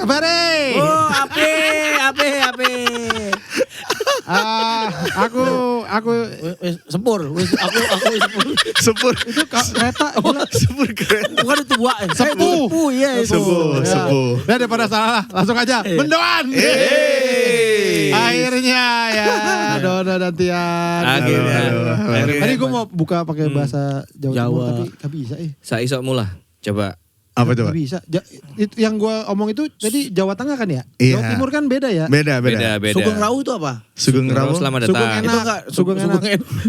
kabar? Oh, ape. Aku Sepur. Aku sepur. Sepur. itu kereta. Sepur kereta. Bukan itu buah. Sepuh. Iya itu. Sepuh. Ya daripada salah, langsung aja. Mendoan. Akhirnya ya, Dono dan Tian. Akhirnya. Tadi gue mau buka pakai bahasa Jawa, Timur, tapi gak bisa. Saisok mula. Coba. Apa tuh, Pak? Gak bisa. Itu yang gue omong itu tadi Jawa Tengah kan ya? Iya. Jawa Timur kan beda ya? Beda. Sugeng Rawu itu apa? Sugeng Rawu. Selamat Sugeng datang. enak. Itu enggak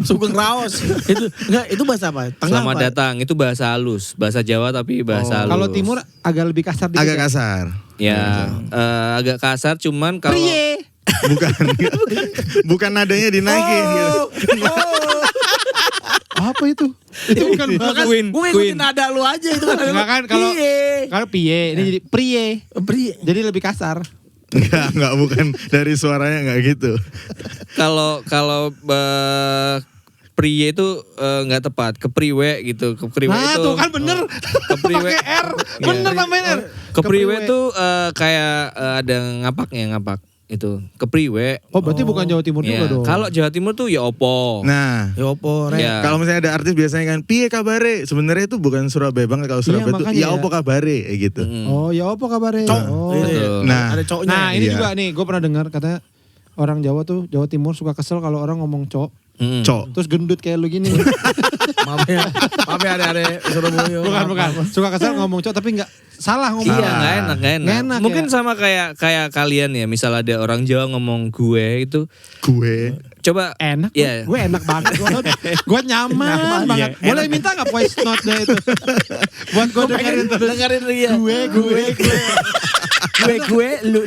Sugeng Raos. Itu bahasa apa? Tengah Selamat apa? datang. Itu bahasa halus. Bahasa Jawa tapi bahasa halus. Kalau Timur agak lebih kasar dikit. Agak ya? kasar. Ya, agak kasar cuman kalau Prie. Bukan nadanya dinaikin gitu. Apa itu? Itu bukan bahasa. Gue ngikutin nada lu aja itu kan. Enggak kan kalau pie ini jadi prie. Jadi lebih kasar. Enggak bukan dari suaranya enggak gitu. kalau prie itu nggak tepat, kepriwe gitu. Kepriwe Nah, itu tuh kan bener. Kepriwe. Pakai R. Bener namanya R. Kepriwe itu kayak ada ngapak itu. Kepriwe. Oh, berarti bukan Jawa Timur juga Ya, dong. kalau Jawa Timur tuh ya opo. Nah, Ya opo, Rek. Ya. kalau misalnya ada artis biasanya kan piye kabare? Sebenarnya itu bukan Surabaya banget. Kalau Surabaya itu makanya ya ya. opo kabare gitu. Oh, ya apa kabarnya? Cok. Oh. Betul. Nah, Ada cowoknya. Nah, ini Iya. juga nih, gue pernah dengar katanya orang Jawa tuh, Jawa Timur suka kesel kalau orang ngomong cok. Cok. Terus gendut kayak lu gini. Maaf ya ada Surabaya. bukan. Suka kesel ngomong cok tapi enggak salah ngomong. Iya, nggak enak. Nggak enak Mungkin ya. sama kayak kalian ya, misal ada orang Jawa ngomong gue itu, Gue. coba Enak, Iya. gue enak banget. Gue nyaman banget. Iya, Boleh minta nggak voice note-nya itu? Buat gue dengerin terus. Dengerin dia. Gue.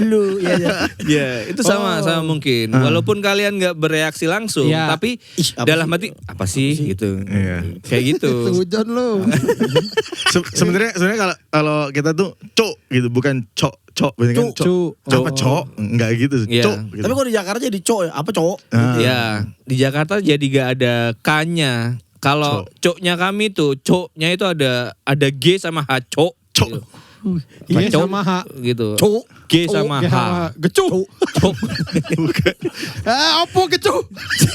Lu ya. Ya, itu sama mungkin. Walaupun kalian nggak bereaksi langsung, Iya. tapi Apa dalam sih? hati apa sih gitu. Iya. Kayak gitu. Hujan lu. Sebenarnya kalau kita tuh cok gitu, bukan cok. Biasanya kan Cok. Apa cok? Enggak gitu. Iya. Cok. Gitu. Tapi kalau di Jakarta jadi cowok ya. Apa cowok? Ah. Ya, di Jakarta jadi gak ada K-nya. Kalau coknya kami tuh, coknya itu ada G sama H, cok. Cok. Gitu. Iya Cok, sama H. gitu. Cok. G sama Oke, H. sama Gecu. Cok. Apa gecu?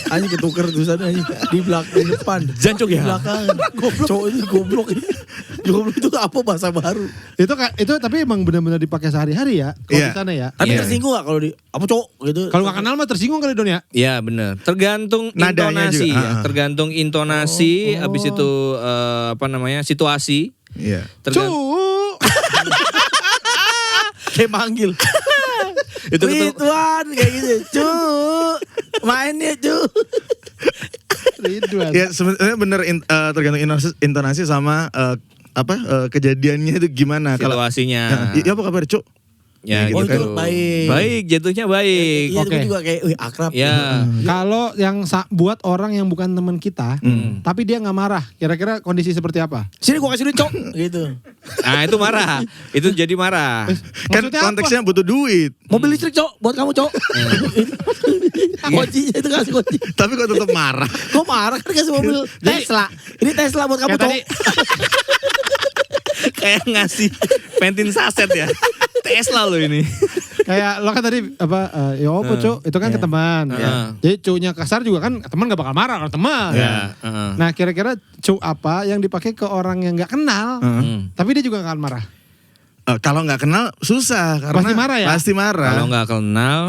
Anjing ketuker tulisannya anjing di belakang di depan. Jancok ya? Di belakang. Cowok ini goblok. Goblok itu apa bahasa baru? Itu tapi emang benar-benar dipakai sehari-hari ya kalau Iya. di sana ya. Tapi Iya. tersinggung gak kalau di apa cowok gitu? Kalau nggak kenal mah tersinggung kali Don ya. Ya benar. Tergantung Nadanya intonasi juga. ya. Tergantung intonasi. Habis itu situasi. Iya. Tergantung. Kayak manggil. Itu Ridwan kayak gitu. Main ya Ridwan. Ya sebenarnya bener tergantung intonasi sama kejadiannya itu gimana. Kalau situasinya. ya apa kabar cok? Ya, gitu Oh kan. itu baik. Baik, jatuhnya baik. Iya Oke. gue juga kayak akrab. Ya. Kalau yang buat orang yang bukan teman kita, tapi dia nggak marah, kira-kira kondisi seperti apa? Sini gue kasih duit cok gitu. Nah, itu marah. Itu jadi marah. Kan Maksudnya konteksnya butuh duit. Mobil listrik cok buat kamu cok. Kuncinya itu kasih kunci. Tapi kok tetap marah. Kok marah kan kasih mobil Tesla. Ini Tesla buat kamu Kayak cok. tadi, Kayak ngasih pentin saset ya. Tesla lo ini. kayak lo kan tadi ya apa cuk, itu kan ke teman. Iya. Jadi cuknya kasar juga kan teman gak bakal marah kalau teman. Ya. Nah kira-kira cuk apa yang dipakai ke orang yang nggak kenal, tapi dia juga gak akan marah. Kalau nggak kenal susah karena Pasti marah ya? Pasti marah. Kalau nggak kenal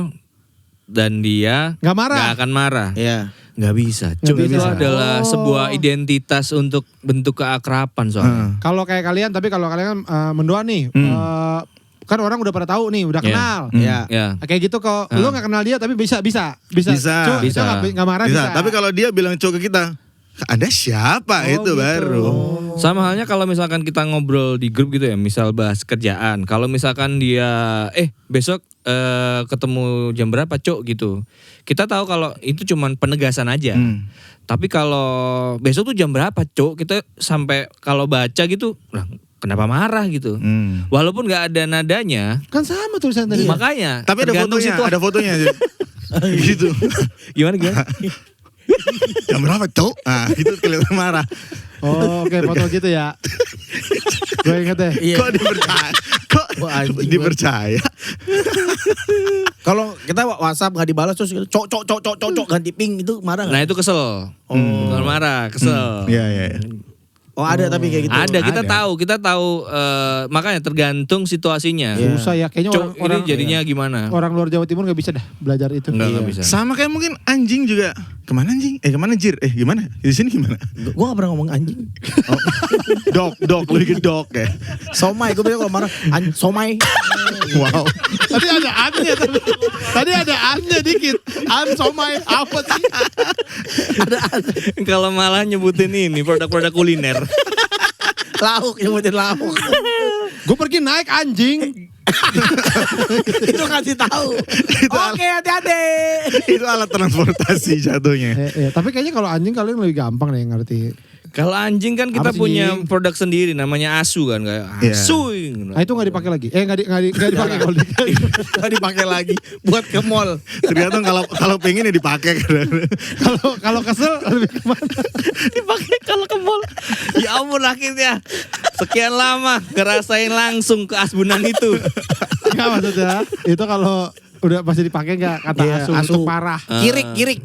dan dia Nggak marah? nggak akan marah. Iya. Nggak bisa. Nggak Cuk itu bisa. adalah Oh. sebuah identitas untuk bentuk keakraban soalnya. Kalau kayak kalian, tapi kalau kalian kan mendoa nih, kan orang udah pada tahu nih, udah Iya. kenal. Iya. Ya. Kayak gitu kok, lu gak kenal dia tapi bisa. Bisa. Cuk, Bisa. itu gak marah bisa. Tapi kalau dia bilang cok ke kita, Anda siapa? Itu gitu. baru. Sama halnya kalau misalkan kita ngobrol di grup gitu ya, misal bahas kerjaan. Kalau misalkan dia, besok ketemu jam berapa cok gitu. Kita tahu kalau itu cuman penegasan aja. Tapi kalau besok tuh jam berapa cok, kita sampai kalau baca gitu, lah kenapa marah gitu. Walaupun gak ada nadanya, Kan sama tulisan tadi. makanya. Tapi ada tergantung fotonya, situasi. ada fotonya. Gitu. Gimana? Jam berapa cok? Nah itu kelihatan marah. Oh, oke, foto gitu ya. Gue inget deh. Iya. Kok dia bertanya? Kok Wah, anjing. Dipercaya. Kalau kita WhatsApp nggak dibalas terus cok ganti ping itu marah nggak? Nah itu kesel. Bukan marah, kesel. Iya, iya. Oh ada tapi kayak gitu. Ada, kita Ada. tahu makanya tergantung situasinya. Iya. Susah ya kayaknya Cok, orang ini jadinya gimana? orang luar Jawa Timur nggak bisa dah belajar itu. Enggak bisa. Sama kayak mungkin anjing juga. Kemana anjing? Kemana Jir? Gimana? Di sini gimana? Gue gak pernah ngomong anjing. Dog, lebih ke dog ya. Somai, gue bilang kalau marah somai. Wow. Tadi ada annya tadi ada annya dikit. An somai apa sih? Kalau malah nyebutin ini produk-produk kuliner. Lauk, nyebutin lauk. Gue pergi naik anjing. Itu kasih tahu. Oke, hati-hati. Itu alat transportasi jatuhnya. Tapi kayaknya kalau anjing kalian lebih gampang deh ngerti. Kalau anjing kan kita Apa sih, punya Jing? produk sendiri namanya Asu kan kayak Iya. Asu. Nah itu nggak dipakai lagi. Nggak dipakai kalau Gak dipakai lagi buat ke mall. Tergantung kalau pengen ya dipakai. kalau kesel lebih kemana? Dipakai kalau ke mall. Ya ampun akhirnya sekian lama ngerasain langsung keasbunan itu. Nggak maksudnya itu kalau udah pasti dipakai nggak kata Iya, asu asu. untuk parah. Kirik.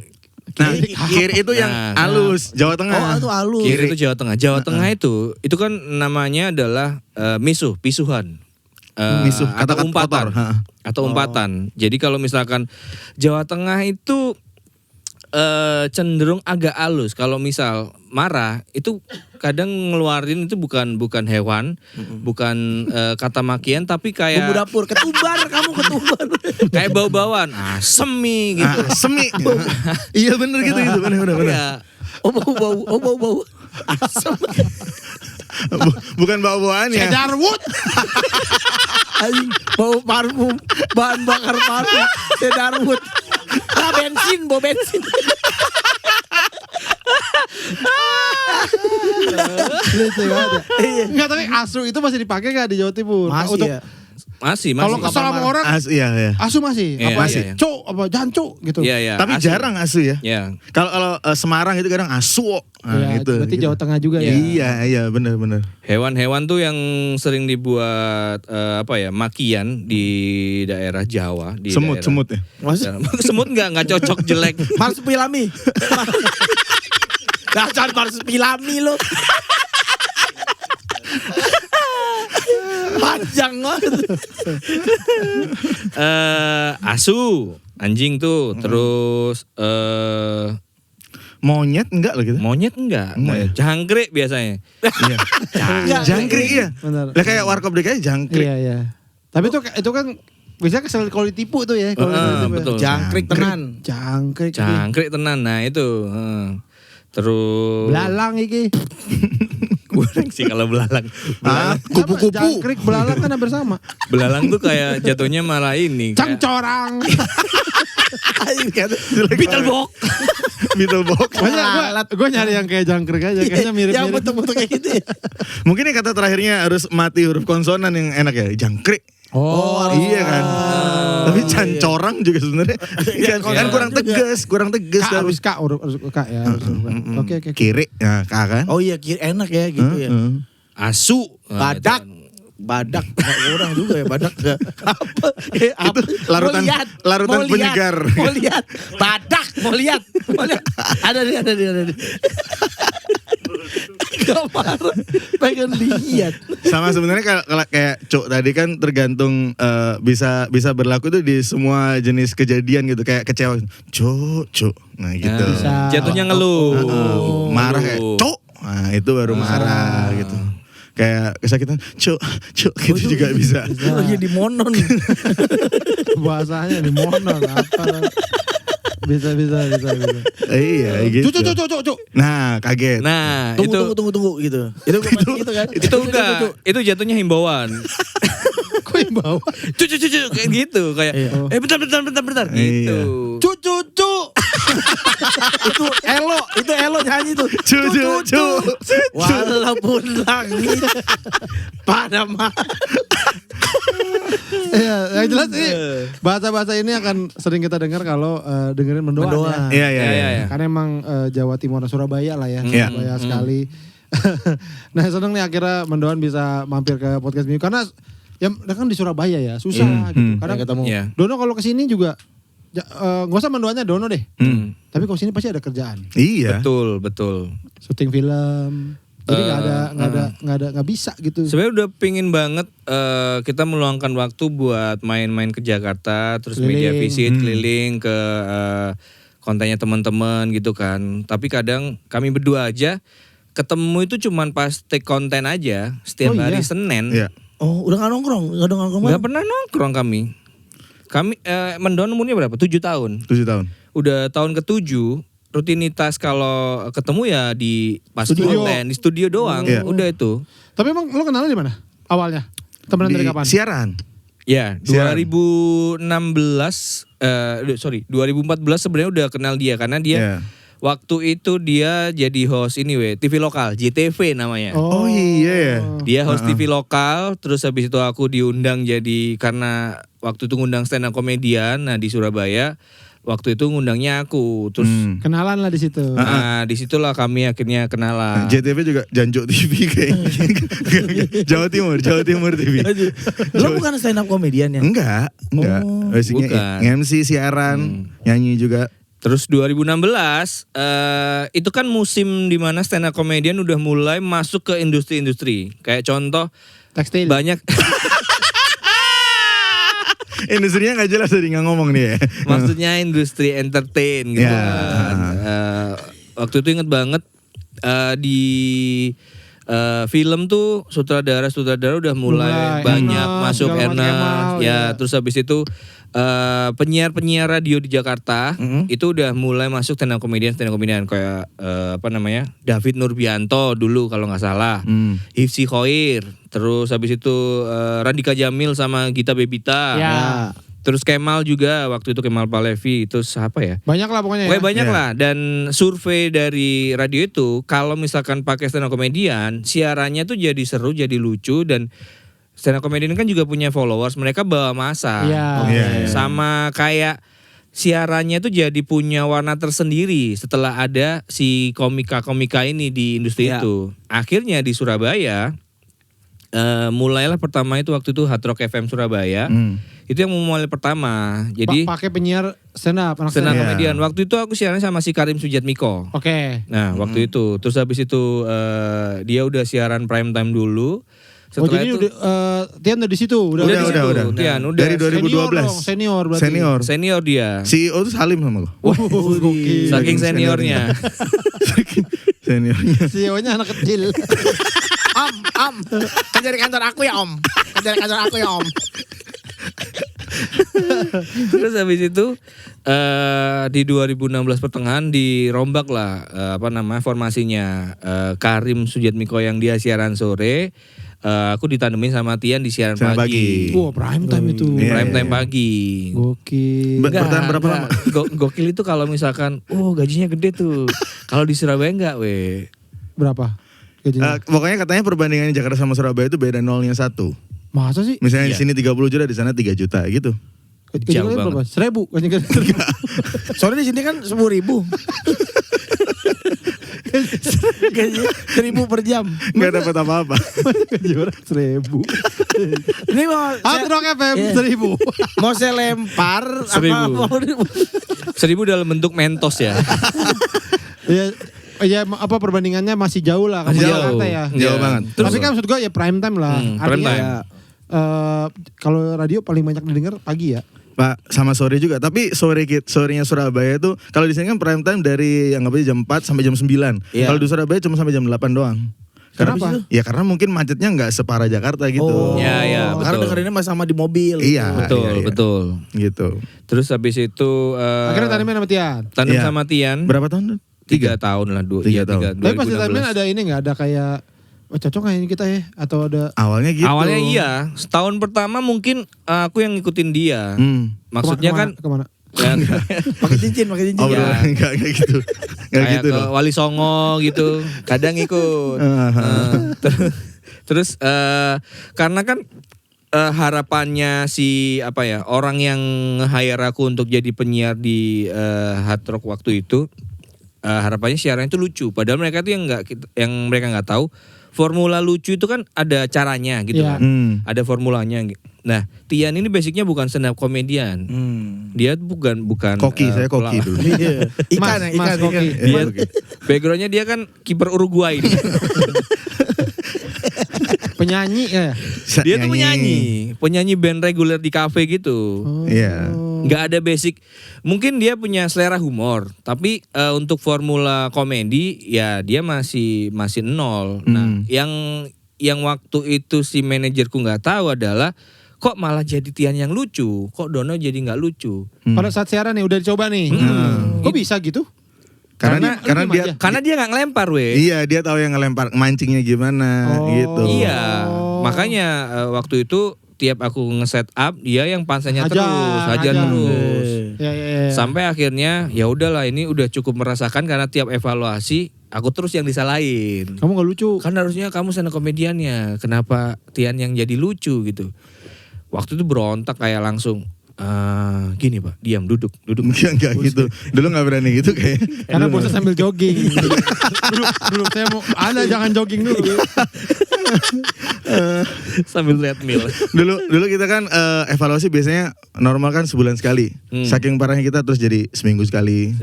Nah, kir itu yang Nah, halus, Jawa Tengah. Oh, itu halus. Kiri itu Jawa Tengah. Jawa Tengah itu kan namanya adalah pisuhan. Misuh, Atau kata-kata umpatan. kotor, ha. Atau umpatan. Jadi kalau misalkan Jawa Tengah itu cenderung agak halus. Kalau misal marah itu kadang ngeluarin itu bukan hewan, bukan kata makian tapi Bumbu kayak dapur, ketumbar kamu ketumbar. kayak bau-bauan, semi gitu. Semi. Iya bener gitu bener. Iya. Oh bau. Asam. Bukan bau-bauan ya. Cedarwood. Anjing, bau parfum, bahan bakar parfum, cedarwood. Bau bensin. Lucu banget ya. Enggak tapi asu itu masih dipakai nggak di Jawa Timur? Masih Untuk ya. Masih. kalau kesel sama orang Iya. asu masih. Iya, Apa iya, sih? iya. Cuk apa jangan cuk gitu. Iya. Tapi asu. jarang asu ya. Ya. Kalau Semarang itu kadang asu. Nah, Iya, gitu. berarti gitu. Jawa Tengah juga ya. Iya bener. Hewan-hewan tuh yang sering dibuat makian di daerah Jawa, di daerah- Semut ya. Semut nggak cocok jelek. Marsupilami. Dasar marsupilami lo. Panjang banget. Asu, anjing tuh, terus Monyet enggak loh gitu. monyet enggak, Enggak ya? jangkrik biasanya. Iya. Enggak, Jangkrik iya. Benar. Lah kayak warkop DKI jangkrik. Iya. Tapi itu kan bisa kesel kalau ditipu tuh ya. Kalau ditipu ya. Betul. Jangkrik tenan. Jangkrik. Jangkrik tenan, nah itu. Terus Belalang iki. kurang sih kalau belalang. Kupu-kupu. Jangkrik belalang kan hampir sama. Belalang tuh kayak jatuhnya malah ini. kayak- Cangcorang. Beetlebok. Beetlebok. Makanya gue nyari yang kayak jangkrik aja. Kayaknya Yang mirip-mirip. bentuk-bentuk kayak gitu ya. Mungkin yang kata terakhirnya harus mati huruf konsonan yang enak ya. Jangkrik. Oh, Iya kan. Tapi cancorang juga sebenarnya kan kurang tegas, K harus K harus K ya. Harus K. Oke. Kiri, ya K kan. Oh iya, enak ya gitu ya. Asu. Nah, Badak. itu. Badak nggak kurang juga ya badak nggak apa Itu larutan- larutan penyegar. mau lihat mau lihat ada nih nggak marah pengen lihat Sama sebenarnya kalau kayak Cuk tadi kan tergantung bisa berlaku tuh di semua jenis kejadian gitu kayak kecewa. Cuk. Nah gitu. Nah, Bisa. jatuhnya ngeluh. Marah kayak Cuk. Nah itu baru marah gitu. Kayak kesakitan, cuk gitu juga bisa. lagi di monon Bahasanya di monon apa. Bisa. Iya gitu. Cuk. Nah kaget. Nah, tunggu gitu itu kan itu enggak, itu jatuhnya himbauan. Kok yang bawa? Cucu kayak gitu, kayak Iya. bentar Iya. gitu. Cuk. itu elo nyanyi tuh Cu. walaupun langit pada Iya, yang jelas ini bahasa-bahasa ini akan sering kita dengar kalau dengerin mendoan. Mendoan. Ya. Iya. Karena emang Jawa Timur Surabaya lah ya, Iya. Surabaya sekali. Nah seneng nih akhirnya mendoan bisa mampir ke podcast Minggu karena Ya kan di Surabaya ya, susah gitu. Kadang ketemu. Iya. Dono kalau kesini juga nggak usah mendoanya Dono deh. Tapi kalau sini pasti ada kerjaan. Iya. Betul. Syuting film. Jadi nggak bisa gitu. Sebenarnya udah pingin banget kita meluangkan waktu buat main-main ke Jakarta, terus media Keliling. visit keliling ke kontennya teman-teman gitu kan. Tapi kadang kami berdua aja ketemu itu cuman pas take konten aja setiap Oh, iya? hari Senin. Iya. Oh, udah gak nongkrong Nggak bareng? pernah nongkrong kami. Kami Mendon umurnya berapa? 7 tahun. 7 tahun. Udah tahun ke-7, rutinitas kalau ketemu ya di pas Studio. konten, di studio doang. Iya. Udah itu. Tapi emang lo kenalnya di mana? Awalnya? Temenan dari Di kapan? siaran. Ya, Siaran. 2014 sebenarnya udah kenal dia karena dia Iya. waktu itu dia jadi host TV lokal, JTV namanya. Oh iya ya. Dia host TV lokal, terus habis itu aku diundang jadi karena waktu itu ngundang stand up komedian, nah di Surabaya. Waktu itu ngundangnya aku, terus Kenalan lah di situ. nah disitulah kami akhirnya kenalan. JTV juga Janjo TV kayaknya. Jawa Timur TV. Lo bukan stand up comedian ya? Enggak. Oh, Basicnya bukan. MC siaran, nyanyi juga. Terus 2016 itu kan musim dimana stand up comedian udah mulai masuk ke industri-industri. Kayak contoh Tekstil. banyak Industrinya nggak jelas tadi nggak ngomong nih ya. maksudnya industri entertain gitu Ya. kan. Waktu itu inget banget di film tuh sutradara udah mulai banyak Ernest, masuk segala macam Kemal, ya. ya. Terus habis itu penyiar radio di Jakarta itu udah mulai masuk stand up comedian kayak David Nurbianto dulu kalau nggak salah, Hifsi Khoir, terus habis itu Randika Jamil sama Gita Bebita. Ya. Terus Kemal juga waktu itu Kemal Palevi itu siapa ya? Banyak lah pokoknya ya. Pokoknya banyak Iya. lah. Dan survei dari radio itu kalau misalkan pakai stand up comedian, siarannya tuh jadi seru, jadi lucu dan stand up comedian kan juga punya followers, mereka bawa masa. Iya. Iya. Sama kayak siarannya tuh jadi punya warna tersendiri setelah ada si komika-komika ini di industri Iya. itu. Akhirnya di Surabaya mulailah pertama itu waktu itu Hard Rock FM Surabaya. Itu yang memulai pertama. Jadi Pakai penyiar stand up. Anak stand up Iya. comedian. Waktu itu aku siaran sama si Karim Sujatmiko. Oke. Nah, waktu itu terus habis itu dia udah siaran prime time dulu. Oh Setelah jadi itu udah, Tian udah di situ. udah di situ. udah. Tian, udah Dari 2012. Senior berarti. Senior. senior dia. CEO tuh Salim sama lo. Gokil. Saking seniornya. Seniornya. CEO-nya anak kecil. Om, kerja di kantor aku ya Om. Kerja di kantor aku ya Om. Terus habis itu di 2016 pertengahan dirombak lah formasinya. Karim Sujatmiko yang dia siaran sore, aku ditanemin sama Tian di siaran Siaran pagi. pagi. Wah prime time itu. Iya. Prime time pagi. Gokil. Bertahan berapa lama? Gokil itu kalau misalkan, gajinya gede tuh. Kalau di Surabaya enggak, weh. Berapa? Gajinya? Pokoknya katanya perbandingan Jakarta sama Surabaya itu beda nolnya 1. Masa sih? Misalnya Iya. di sini 30 juta, di sana 3 juta gitu. Gajinya berapa? 1.000 gajinya. Soalnya di sini kan 10.000. Gaji 1.000 per jam. Nggak dapat apa-apa. Gaji orang 1.000. Ini mau Hard Rock FM Iya. 1.000. mau saya lempar 1.000. apa mau 1.000 dalam bentuk mentos ya. Ya apa perbandingannya masih jauh lah sama Masih jauh. Jakarta ya. Jauh banget. Tapi kan maksud gue ya prime time lah. Prime Artinya time. ya, kalau radio paling banyak didengar pagi ya. Pak, sama sore juga. Tapi sorenya Surabaya itu kalau di sini kan prime time dari yang jam 4 sampai jam 9. Iya. Kalau di Surabaya cuma sampai jam 8 doang. Kenapa? Ya karena mungkin macetnya nggak separah Jakarta gitu. Oh, Ya, karena betul. dengerinnya masih sama di mobil. Iya, Betul, iya. betul. Gitu. Terus habis itu Akhirnya tanemin sama Tian. tandem Iya. sama Tian. Berapa tahun? 3 tahun lah, 3 tahun. Tapi pas tanemin ada ini nggak ada kayak cocok nggak ini kita ya atau ada Awalnya gitu. Awalnya iya, setahun pertama mungkin aku yang ngikutin dia. Maksudnya kemana? Ya, Pakai cincin. Oh, Iya. enggak gitu. Enggak kayak gitu ke loh. Wali Songo gitu, kadang ikut. Terus karena kan harapannya si orang yang nge-hire aku untuk jadi penyiar di Hard Rock waktu itu harapannya siaran itu lucu. Padahal mereka tuh yang mereka nggak tahu formula lucu itu kan ada caranya gitu Iya. kan. Ada formulanya. Nah, Tian ini basicnya bukan stand up komedian. Dia bukan Koki, saya koki dulu. Iya. Ikan ya, Mas ikan. Koki. Dia backgroundnya dia kan kiper Uruguay. Penyanyi ya. Dia tuh penyanyi band reguler di kafe gitu. Iya. Nggak ada basic. Mungkin dia punya selera humor, tapi untuk formula komedi ya dia masih nol. Nah, yang waktu itu si manajerku nggak tahu adalah kok malah jadi Tian yang lucu, kok Dono jadi nggak lucu. Pada saat siaran nih udah dicoba nih. Kok bisa gitu? Karena dia Karena dia nggak ngelempar, weh. iya dia tahu yang ngelempar mancingnya gimana gitu. Iya, makanya waktu itu tiap aku nge-set up dia yang pansanya hajar terus. Ya. Sampai akhirnya ya udahlah ini udah cukup merasakan karena tiap evaluasi aku terus yang disalahin. Kamu gak lucu. Kan harusnya kamu stand up komediannya, kenapa Tian yang jadi lucu gitu. Waktu itu berontak kayak langsung gini Pak, diam duduk. Enggak gitu. Dulu gak berani gitu kayak. Karena bosnya sambil jogging. dulu saya mau, Anda jangan jogging dulu. Sambil treadmill. Dulu kita kan evaluasi biasanya normal kan sebulan sekali. Saking parahnya kita terus jadi seminggu sekali.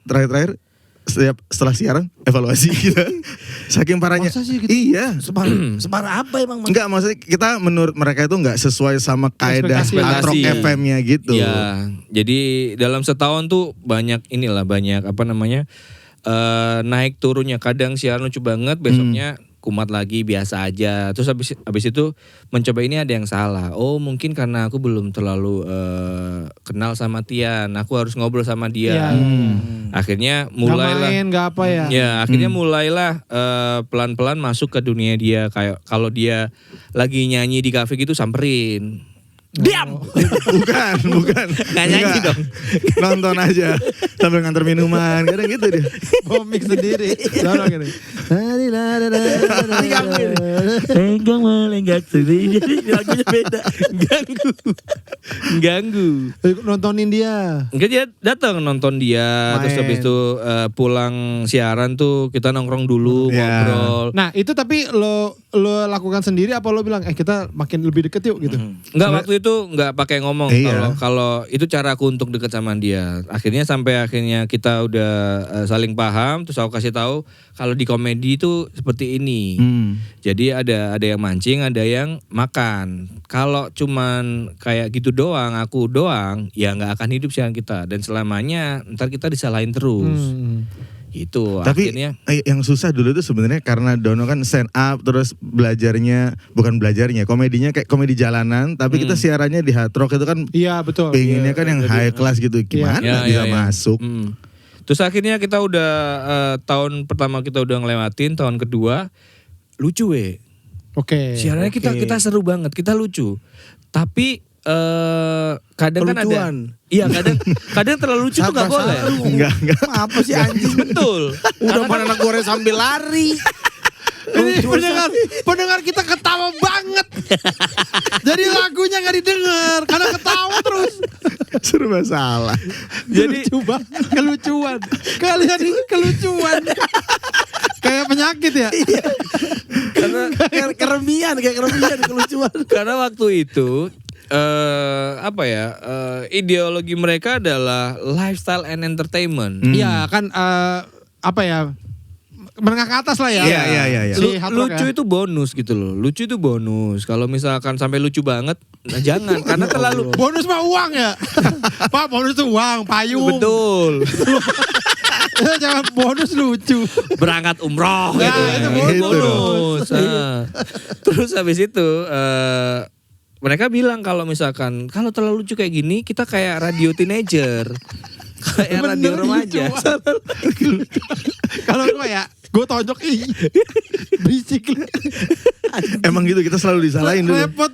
Terakhir setelah siaran evaluasi kita. Saking parahnya. Masa sih gitu? Iya. Separah apa emang? Enggak, maksudnya kita menurut mereka itu enggak sesuai sama kaedah Ekspektasi. Atrok FM-nya gitu. Ya, jadi dalam setahun tuh banyak naik turunnya. Kadang siaran lucu banget, besoknya kumat lagi biasa aja. Terus habis itu mencoba ini ada yang salah. Oh mungkin karena aku belum terlalu kenal sama Tian. Aku harus ngobrol sama dia. Akhirnya mulailah. Gak main, gak apa ya. Ya akhirnya mulailah pelan-pelan masuk ke dunia dia. Kayak kalau dia lagi nyanyi di kafe gitu samperin. Diam. Bukan. Nggak nyanyi dong. Nonton aja sambil nganter minuman, kadang gitu dia. Komik sendiri. Dorong gini. Lenggak melenggak sendiri. Jadi lagunya beda. Ganggu. Nontonin dia. Enggak, dia datang nonton dia. Main. Terus habis itu pulang siaran tuh kita nongkrong dulu, Ya. ngobrol. Nah itu tapi lo lakukan sendiri apa lo bilang kita makin lebih deket yuk gitu. Enggak, waktu itu enggak pakai ngomong. Iya. Kalau itu cara aku untuk deket sama dia. Sampai akhirnya kita udah saling paham. Terus aku kasih tahu kalau di komedi itu seperti ini. Jadi ada yang mancing, ada yang makan. Kalau cuman kayak gitu doang, aku doang, ya nggak akan hidup siaran kita. Dan selamanya ntar kita disalahin terus. Gitu. Tapi akhirnya yang susah dulu tuh sebenarnya karena Dono kan stand up terus komedinya kayak komedi jalanan, tapi kita siarannya di Hard Rock itu kan Iya betul. pengennya kan yang high class gitu. Gimana bisa masuk? Terus akhirnya kita udah tahun pertama kita udah ngelewatin, tahun kedua lucu weh. Oke. Siarannya kita seru banget, kita lucu. Tapi kadang kan ada. Iya, kadang terlalu lucu tuh enggak boleh. Enggak. Apa sih anjing? Betul. Udah mana anak goreng sambil lari. Ini pendengar kita ketawa banget. Jadi lagunya nggak didengar karena ketawa terus. Seru masalah. Jadi lucu banget, kelucuan. Kalian ini kelucuan. Kayak penyakit ya. Karena kayak keremian kelucuan. Karena waktu itu ideologi mereka adalah lifestyle and entertainment. Iya kan menengah ke atas lah ya. Iya. Si Hard Rock Lucu ya. itu bonus gitu loh. Lucu itu bonus. Kalau misalkan sampai lucu banget, nah jangan karena terlalu. Bonus mah uang ya. Pak bonus tuh uang, payung. Betul. Jangan bonus lucu. Berangkat umroh Nah, gitu. itu bonus. Terus habis itu mereka bilang kalau misalkan kalau terlalu lucu kayak gini kita kayak radio teenager. Kayak radio remaja. Kalau gue ya, gue tonjok berisik. Emang gitu kita selalu disalahin dulu. Repot.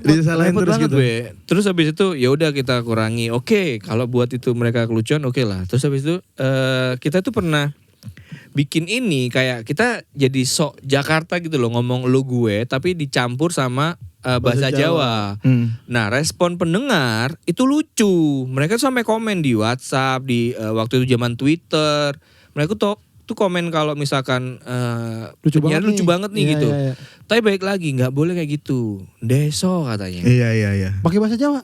Disalahin Repot terus banget, gitu. Be. Terus habis itu ya udah kita kurangi. Oke, kalau buat itu mereka kelucuan oke lah. Terus habis itu kita tuh pernah bikin ini kayak kita jadi sok Jakarta gitu loh, ngomong lu gue tapi dicampur sama bahasa Jawa. Nah, respon pendengar itu lucu. Mereka tuh sampai komen di WhatsApp, di waktu itu zaman Twitter. Mereka tuh komen kalau misalkan Lucu penyiar banget lucu nih. banget nih Iya, gitu. iya, iya. Tapi baik lagi nggak boleh kayak gitu. Deso katanya. Iya. Pakai bahasa Jawa.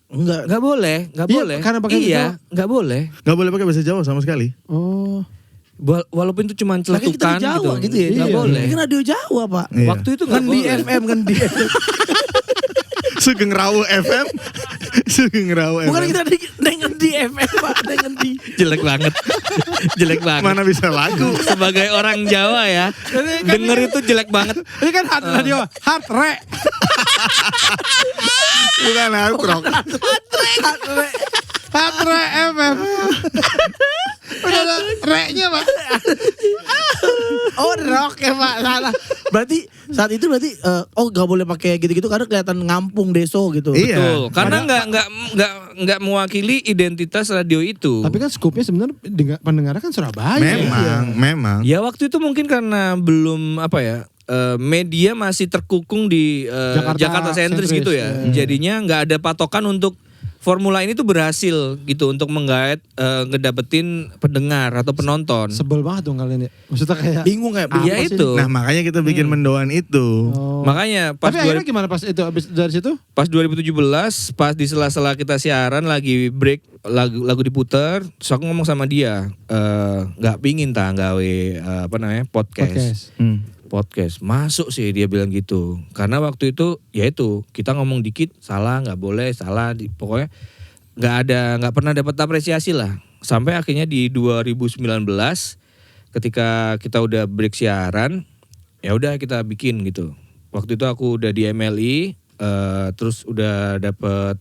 Nggak boleh, nggak Iya, boleh. karena pakai bahasa Jawa. nggak boleh. Nggak boleh pakai bahasa Jawa sama sekali. Oh. Walaupun itu cuma Lah, kan kita celetukan di Jawa gitu ya. nggak Iya. boleh. Ini kan radio Jawa, Pak. Iya. Waktu itu nggak Kan di boleh. FM kan di FM. Sugeng Rawu FM. Sugeng Rawu Bukan FM. kita dengan di FM, Pak, dengan di. Jelek banget, jelek banget. Mana bisa lagu? Sebagai orang Jawa ya, denger itu jelek banget. Ini kan hard radio, hard re. Bukan hard rock. Hard re FM. Udah ada re-nya, Pak. Oh, rock ya, Pak. Salah. Berarti saat itu gak boleh pakai gitu-gitu karena kelihatan ngampung deso gitu. Iya. Betul, karena nggak mewakili identitas radio itu. Tapi kan skupnya sebenarnya pendengarnya kan Surabaya. Memang. Ya waktu itu mungkin karena belum media masih terkukung di Jakarta sentris gitu ya. Jadinya nggak ada patokan untuk formula ini tuh berhasil gitu untuk menggait ngedapetin pendengar atau penonton. Sebel banget dong kalian ya. Maksudnya kayak Bingung kayak apa Iya sih itu. ini? Nah makanya kita bikin mendoan itu. Oh. Makanya pas Tapi akhirnya gimana pas itu abis dari situ? pas 2017 pas di sela-sela kita siaran lagi break lagu diputer, terus aku ngomong sama dia nggak pingin gawe podcast. Podcast masuk sih dia bilang gitu karena waktu itu ya itu kita ngomong dikit salah nggak boleh salah pokoknya nggak pernah dapat apresiasi lah sampai akhirnya di 2019 ketika kita udah break siaran ya udah kita bikin gitu waktu itu aku udah di MLI terus udah dapat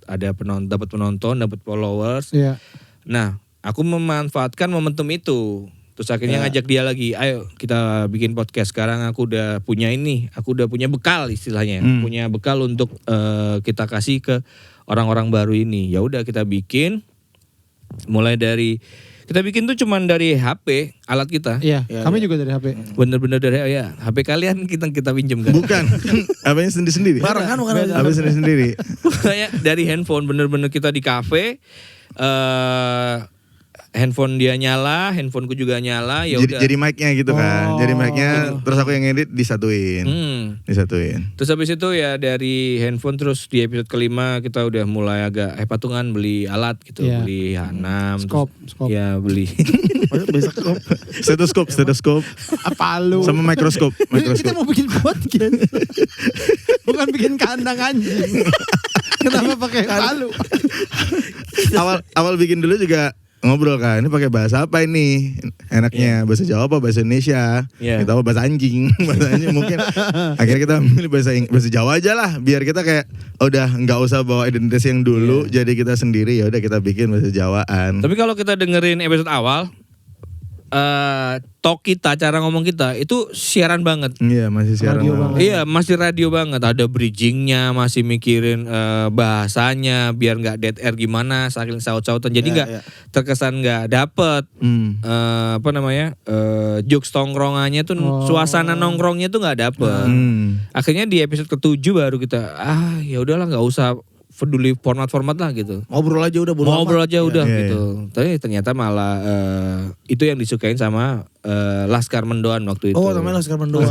penonton dapat followers. Iya. Nah aku memanfaatkan momentum itu. Terus akhirnya ngajak dia lagi, ayo kita bikin podcast. Sekarang aku udah punya aku udah punya bekal istilahnya, punya bekal untuk kita kasih ke orang-orang baru ini. Ya udah kita bikin, mulai dari kita bikin tuh cuman dari HP alat kita. Iya, kami juga dari HP. Bener-bener dari HP kalian kita pinjem kan. Bukan. Apanya sendiri-sendiri. Barengan bukan Apa sendiri-sendiri. Kayak dari handphone bener-bener kita di kafe. Handphone dia nyala, handphoneku juga nyala, ya udah. Jadi mic-nya gitu kan. Jadi mic-nya terus aku yang edit disatuin. Disatuin. Terus habis itu ya dari handphone terus di episode kelima kita udah mulai agak patungan beli alat gitu, Iya. beli H6. Skop. Ya beli. Stetoskop. Apa lu? Sama mikroskop. Kita mau bikin podcast. Bukan bikin kandang anjing. Kenapa pakai palu? awal bikin dulu juga ngobrol kan, ini pakai bahasa apa ini enaknya, bahasa Jawa apa bahasa Indonesia, kita apa bahasa anjing, mungkin akhirnya kita milih bahasa Jawa aja lah, biar kita kayak udah nggak usah bawa identitas yang dulu, jadi kita sendiri ya udah kita bikin bahasa Jawaan. Tapi kalau kita dengerin episode awal, talk kita, cara ngomong kita itu siaran banget. Iya masih siaran. Iya masih radio banget. Ada bridgingnya, masih mikirin bahasanya biar nggak dead air gimana, saking saut-sautan. Jadi nggak terkesan nggak dapet jokes tongkrongannya tuh, suasana nongkrongnya tuh nggak dapet. Akhirnya di episode ke-7 baru kita ya udahlah nggak usah peduli format-format lah gitu. Ngobrol aja udah gitu. Tapi ternyata malah itu yang disukain sama Laskar Mendoan waktu itu. Oh, namanya Laskar Mendoan.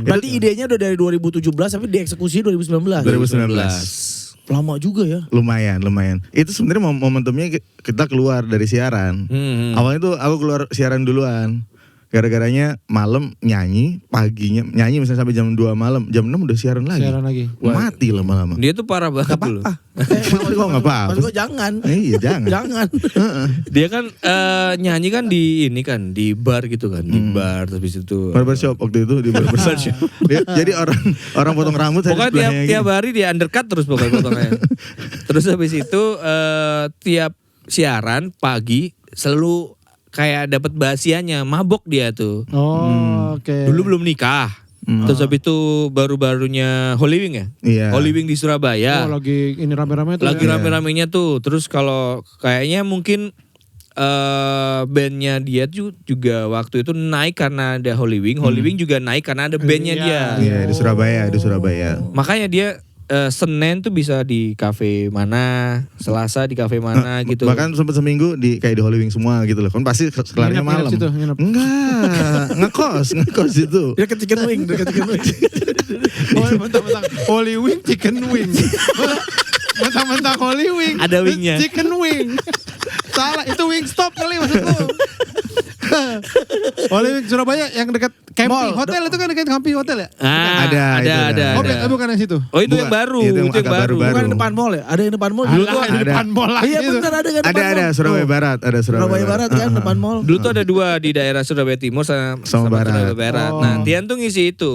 Berarti idenya udah dari 2017 tapi dieksekusi 2019. 2019. Lama juga ya. Lumayan. Itu sebenarnya momentumnya kita keluar dari siaran. Awalnya tuh aku keluar siaran duluan. Gara-garanya malam nyanyi, paginya nyanyi misalnya sampai jam 2 malam, jam 6 udah siaran lagi. Mati lama-lama. Dia tuh parah banget dulu. Kok enggak apa-apa? Maksud gue jangan. Iya, jangan. Dia kan nyanyi kan di di bar gitu kan, di bar terus habis itu barbershop waktu itu di barbershop. Jadi orang potong rambut pokoknya tiap hari dia undercut terus pokoknya potongnya. Terus habis itu tiap siaran pagi selalu kayak dapat basiannya, mabok dia tuh. Oke. Dulu belum nikah. Terus habis itu baru-barunya Holy Wing ya? Iya. Holy Wing di Surabaya. Lagi ini rame-rame tuh. Lagi rame-ramenya tuh. Terus kalau kayaknya mungkin bandnya dia juga waktu itu naik karena ada Holy Wing. Holy Wing juga naik karena ada bandnya dia. Iya, di Surabaya. Makanya dia Senin tuh bisa di kafe mana, Selasa di kafe mana gitu. Bahkan sempat seminggu kayak di Holy Wing semua gitu loh. Kan pasti kelarnya malam. Enggak, ngekos itu. Dekat chicken wing. Mentang-mentang Holy Wing chicken wing. Mentang-mentang Holy Wing. Ada wingnya. Chicken wing. Salah, itu wing stop kali maksud lu. Holy Wing Surabaya yang dekat camping hotel itu kan dekat camping hotel ya? Ada. Bukan yang situ. Oh itu yang baru, itu yang baru. Bukan depan mall ya? Ada yang depan mall. Dulu tuh ada depan mall lagi. Iya benar ada kan depan mall. Ada Surabaya Barat, ada Surabaya Barat kan depan mall. Dulu tuh ada 2 di daerah Surabaya Timur sama Barat. Surabaya Barat. Nah, Tian tuh ngisi itu.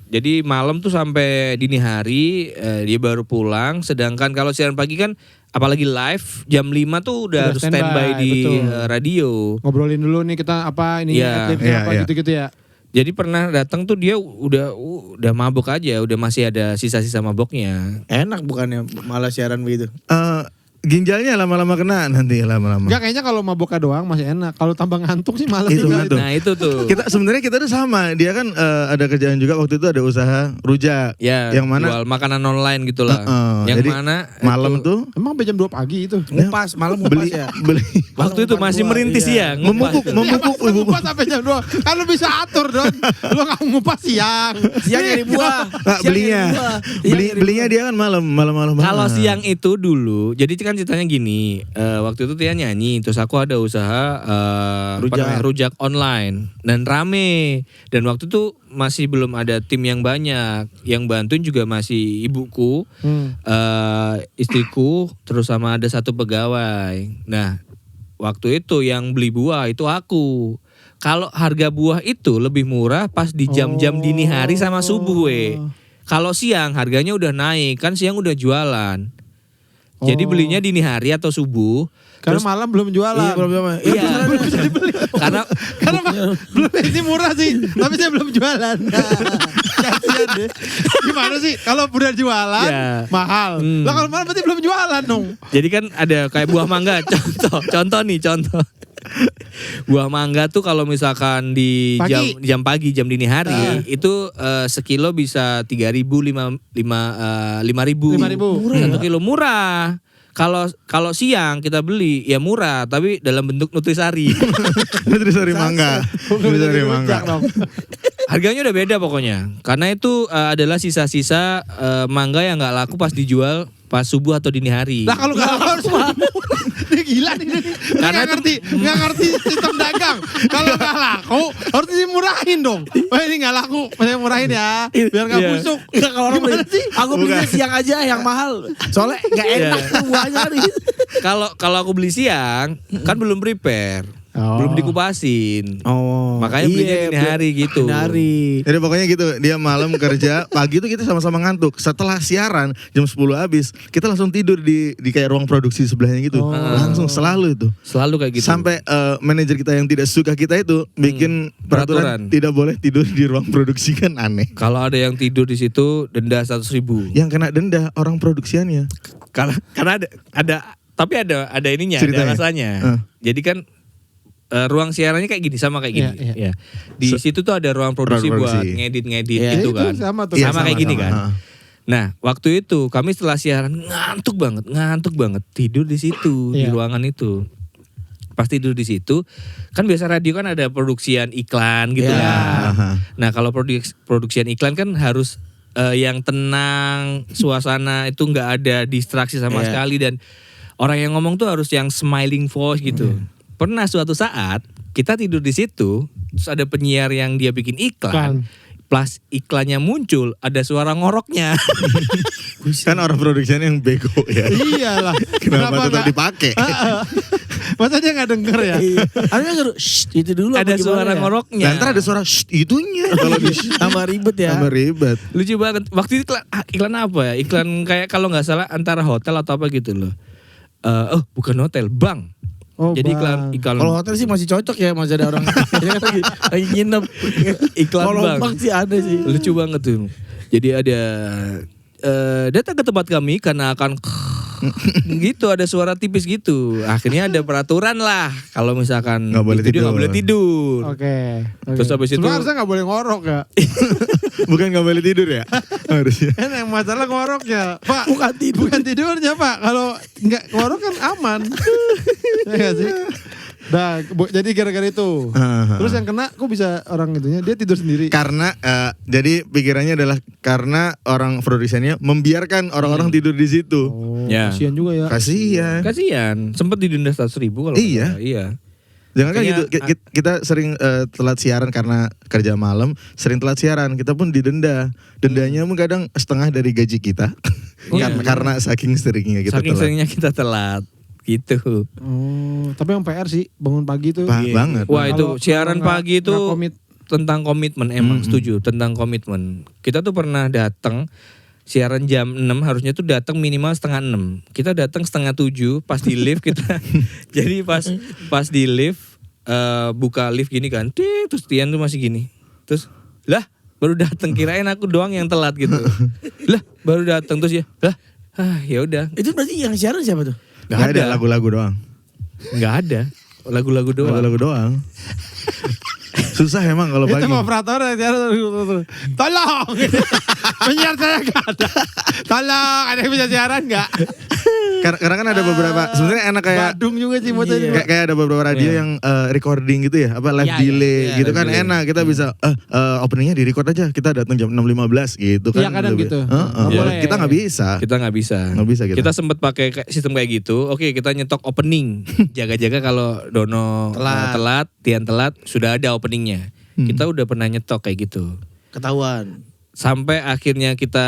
Jadi malam tuh sampai dini hari dia baru pulang. Sedangkan kalau siaran pagi kan apalagi live jam 5 tuh udah harus standby di radio. Ngobrolin dulu nih kita apa ini atletnya apa gitu-gitu ya. Jadi pernah datang tuh dia udah mabuk aja, udah masih ada sisa-sisa mabuknya. Enak bukannya malah siaran begitu. Ginjalnya lama-lama kena nanti lama-lama. Enggak, kayaknya kalau maboknya doang masih enak. Kalau tambah ngantuk sih malas Itu juga. ngantuk. Nah itu tuh. Kita tuh sama. Dia kan ada kerjaan juga waktu itu, ada usaha rujak. Ya, yang mana jual makanan online gitu lah. Yang jadi mana malam tuh Emang sampai jam 2 pagi itu. Ngupas, malam ngupas ya. beli waktu itu masih merintis ya. memupuk Ngupas sampai jam 2. Kan lu bisa atur dong. Lu enggak ngupas siang. Siang nyari buah. Nggak, belinya dia kan malam. Kalau siang itu dulu, jadi kan ceritanya gini. Waktu itu Tia nyanyi, terus aku ada usaha rujak online dan rame. Dan waktu itu masih belum ada tim yang banyak, yang bantuin juga masih ibuku, istriku, terus sama ada 1 pegawai. Nah, waktu itu yang beli buah itu aku. Kalau harga buah itu lebih murah pas di jam-jam dini hari sama subuh Kalau siang harganya udah naik, kan siang udah jualan. Jadi belinya dini hari atau subuh. Karena malam belum jualan. Iya. Belum bisa dibeli. Karena belum ini murah sih, tapi saya belum jualan. Kasian deh. Gimana sih kalau udah jualan mahal. Lah kalau mahal berarti belum jualan dong. Jadi kan ada kayak buah mangga, contoh. Buah mangga tuh kalau misalkan di jam pagi, jam dini hari itu sekilo bisa 3.000, 5.000. 1 kilo murah. Kalau siang kita beli ya murah tapi dalam bentuk nutrisari. Nutrisari mangga. Harganya udah beda pokoknya. Karena itu adalah sisa-sisa mangga yang nggak laku pas dijual pas subuh atau dini hari. Lah kalau nggak laku harus ini gila nih. Karena nggak ngerti sistem dagang. Kalau nggak laku harus dimurahin dong. Wah ini nggak laku, saya murahin ya. Biar nggak busuk. Enggak kalau orang beli sih. Aku belinya siang aja yang mahal. Soalnya nggak enak tuh buahnya nih. Kalau aku beli siang kan belum prepare. Belum dikupasin. Makanya belinya dini hari gitu. Jadi pokoknya gitu, dia malam kerja, pagi itu kita sama-sama ngantuk. Setelah siaran jam 10 habis, kita langsung tidur di kayak ruang produksi sebelahnya gitu. Langsung selalu itu. Selalu kayak gitu. Sampai manajer kita yang tidak suka kita itu bikin peraturan tidak boleh tidur di ruang produksi, kan aneh. Kalau ada yang tidur di situ denda 100.000. Yang kena denda orang produksiannya. Karena ada tapi ada ininya, ceritanya. ada rasanya. Jadi kan ruang siarannya kayak gini, sama kayak gini. Ya. Di situ tuh ada ruang produksi buat ngedit gitu kan. Sama kayak gini kan. Nah, waktu itu kami setelah siaran ngantuk banget tidur di situ, di ruangan itu. Pas tidur di situ, kan biasa radio kan ada produksian iklan gitu kan. Nah, kalau produksian iklan kan harus yang tenang, suasana itu nggak ada distraksi sama sekali, dan orang yang ngomong tuh harus yang smiling voice gitu. Pernah suatu saat kita tidur di situ, terus ada penyiar yang dia bikin iklan. Plus iklannya muncul, ada suara ngoroknya. Kan orang produksinya yang bego ya. Iyalah. Kenapa tetap dipakai? Masa dia nggak denger ya? Ada suruh itu dulu. Ada suara ngoroknya. Nanti ada suara itunya. Kalau tambah ribet ya. Tambah ribet. Lucu banget. Waktu itu iklan apa ya? Iklan kayak kalau nggak salah antara hotel atau apa gitu loh. Bukan hotel, bank. Jadi iklan. Kalau hotel sih masih cocok ya, masih ada orang lagi nginep. Iklan kalau bank sih ada sih. Lucu banget tuh. Jadi ada datang ke tempat kami karena akan gitu, ada suara tipis gitu. Akhirnya ada peraturan lah kalau misalkan Nggak boleh itu dia tidur. nggak boleh tidur. Oke. Terus habis itu Sebenarnya harusnya nggak boleh ngorok ya. Bukan nggak boleh tidur ya? Harusnya. Kan yang masalah ngoroknya, Pak. Bukan tidur. Bukan tidurnya, Pak. Kalau nggak ngorok kan aman. Ya nggak sih? Nah, jadi gara-gara itu. Terus yang kena, kok bisa orang itunya dia tidur sendiri? Karena jadi pikirannya adalah karena orang fraud desainnya membiarkan orang-orang tidur di situ. Oh, Ya. kasihan juga ya. kasihan, sempat didenda 100.000 kalau Iya. nggak salah. Iya. Jangan kan Makanya, gitu, kita sering telat siaran karena kerja malam, sering telat siaran, kita pun didenda. Dendanya pun kadang setengah dari gaji kita. Iya. karena saking seringnya kita Saking telat. seringnya kita telat gitu. Oh, tapi yang PR sih bangun pagi tuh. Banget. Wah itu Kalau- siaran kalau nggak- pagi itu nggak komit. tentang komitmen emang setuju tentang komitmen. Kita tuh pernah datang siaran jam 6 harusnya tuh datang minimal setengah 6. Kita datang setengah 7 pas di lift kita. Jadi pas di lift buka lift gini kan. Terus Tian tuh masih gini. Terus lah baru datang, kirain aku doang yang telat gitu. Lah baru datang terus ya. Lah ya udah. Itu berarti yang siaran siapa tuh? Gak ada lagu-lagu doang. Nggak ada. Lagu-lagu doang. Lagu-lagu doang. Susah emang kalau Itu pagi. mau operator ya, tolong. Penyiar saya nggak ada. Tolong, ada yang bisa siaran nggak? Karena kan ada beberapa, sebenarnya enak kayak Badung juga sih motonya. kayak ada beberapa radio yang recording gitu ya, apa live Iya, delay iya, gitu live kan delay. enak, kita bisa openingnya di record aja, kita datang jam 6.15 gitu kan. Iya, kadang lebih- gitu. Heeh. Nggak boleh. Kita nggak bisa. Kita nggak bisa. Nggak bisa kita. Kita sempat pakai sistem kayak gitu. Oke, kita nyetok opening. Jaga-jaga kalau Dono telat, Tian telat, sudah ada openingnya. Kita udah pernah nyetok kayak gitu. Ketahuan. Sampai akhirnya kita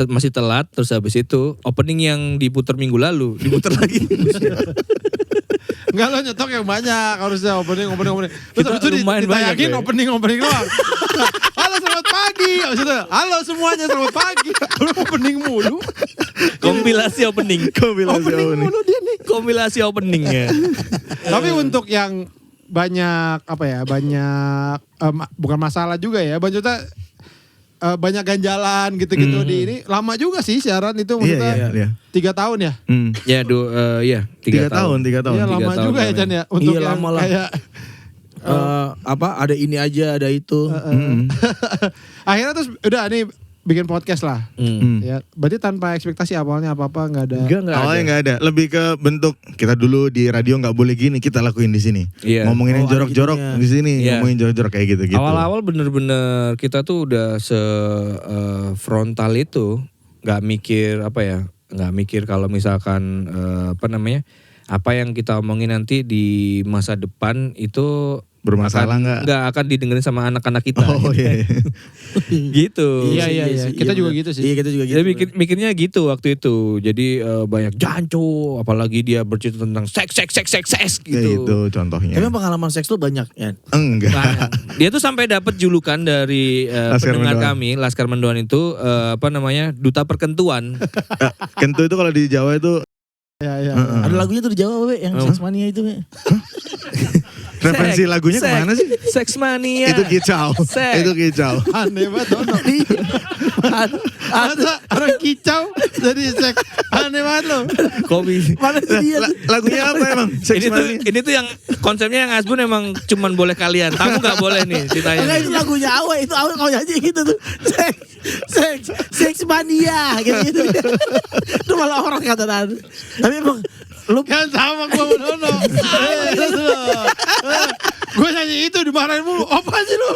masih telat, terus habis itu opening yang diputar minggu lalu diputar lagi. Enggak, lo nyetok yang banyak harusnya opening. Terus Kita habis itu lumayan banyak, ditayangin Bre. opening doang. Halo selamat pagi. Habis itu, halo semuanya selamat pagi. Lu opening mulu. Kompilasi opening. Opening mulu dia nih. Kompilasi openingnya. Tapi untuk yang banyak apa ya, banyak bukan masalah juga ya, banyak ganjalan gitu-gitu di ini lama juga sih siaran itu maksudnya Iya. 3 tahun ya. Ya, ya, 3 tahun. Iya 3 lama tahun juga ya namanya. Chan ya untuk Iya, yang lama lah. kayak Ada ini aja, ada itu. akhirnya terus udah nih bikin podcast lah. Ya, berarti tanpa ekspektasi awalnya apa-apa nggak ada. Enggak Awalnya ada. nggak ada, lebih ke bentuk kita dulu di radio nggak boleh gini, kita lakuin di sini. Iya. Ngomongin yang Oh, ada jorok-jorok gitunya. di sini, Iya. ngomongin jorok-jorok kayak gitu-gitu. Awal-awal bener-bener kita tuh udah frontal itu, nggak mikir apa ya, nggak mikir kalau misalkan apa yang kita omongin nanti di masa depan itu Bermasalah nggak? Nggak akan didengerin sama anak-anak kita. Oh iya. Gitu. Iya. Kita juga bener. gitu sih. Iya, kita juga gitu. Jadi mikirnya gitu waktu itu. Jadi banyak jancu, apalagi dia bercerita tentang seks Ya, gitu. itu contohnya. Tapi pengalaman seks lu banyak ya. Enggak. Nah, dia tuh sampai dapat julukan dari Laskar pendengar Mendoan. kami, Laskar Mendoan itu duta perkentuan. Kentu itu kalau di Jawa itu Iya. Ada lagunya tuh di Jawa, We, yang Seks Mania itu, We. referensi lagunya kemana sih? Seks mania. Itu kicau. Seks. Itu kicau. Aneh banget Dono. Masa orang kicau jadi seks. Aneh banget lo. Kopi. Mana sih dia tuh? Lagunya apa emang? Ini tuh yang konsepnya yang Asbun emang cuman boleh kalian. Tamu nggak boleh nih ditanya. Enggak, itu lagunya Awe, itu Awe kalau nyanyi gitu tuh. Seks mania gitu. Itu malah orang kata tadi. Tapi emang lu Kan sama gue sama Dono. Gue nyanyi itu dimarahin mulu. Apa sih lu?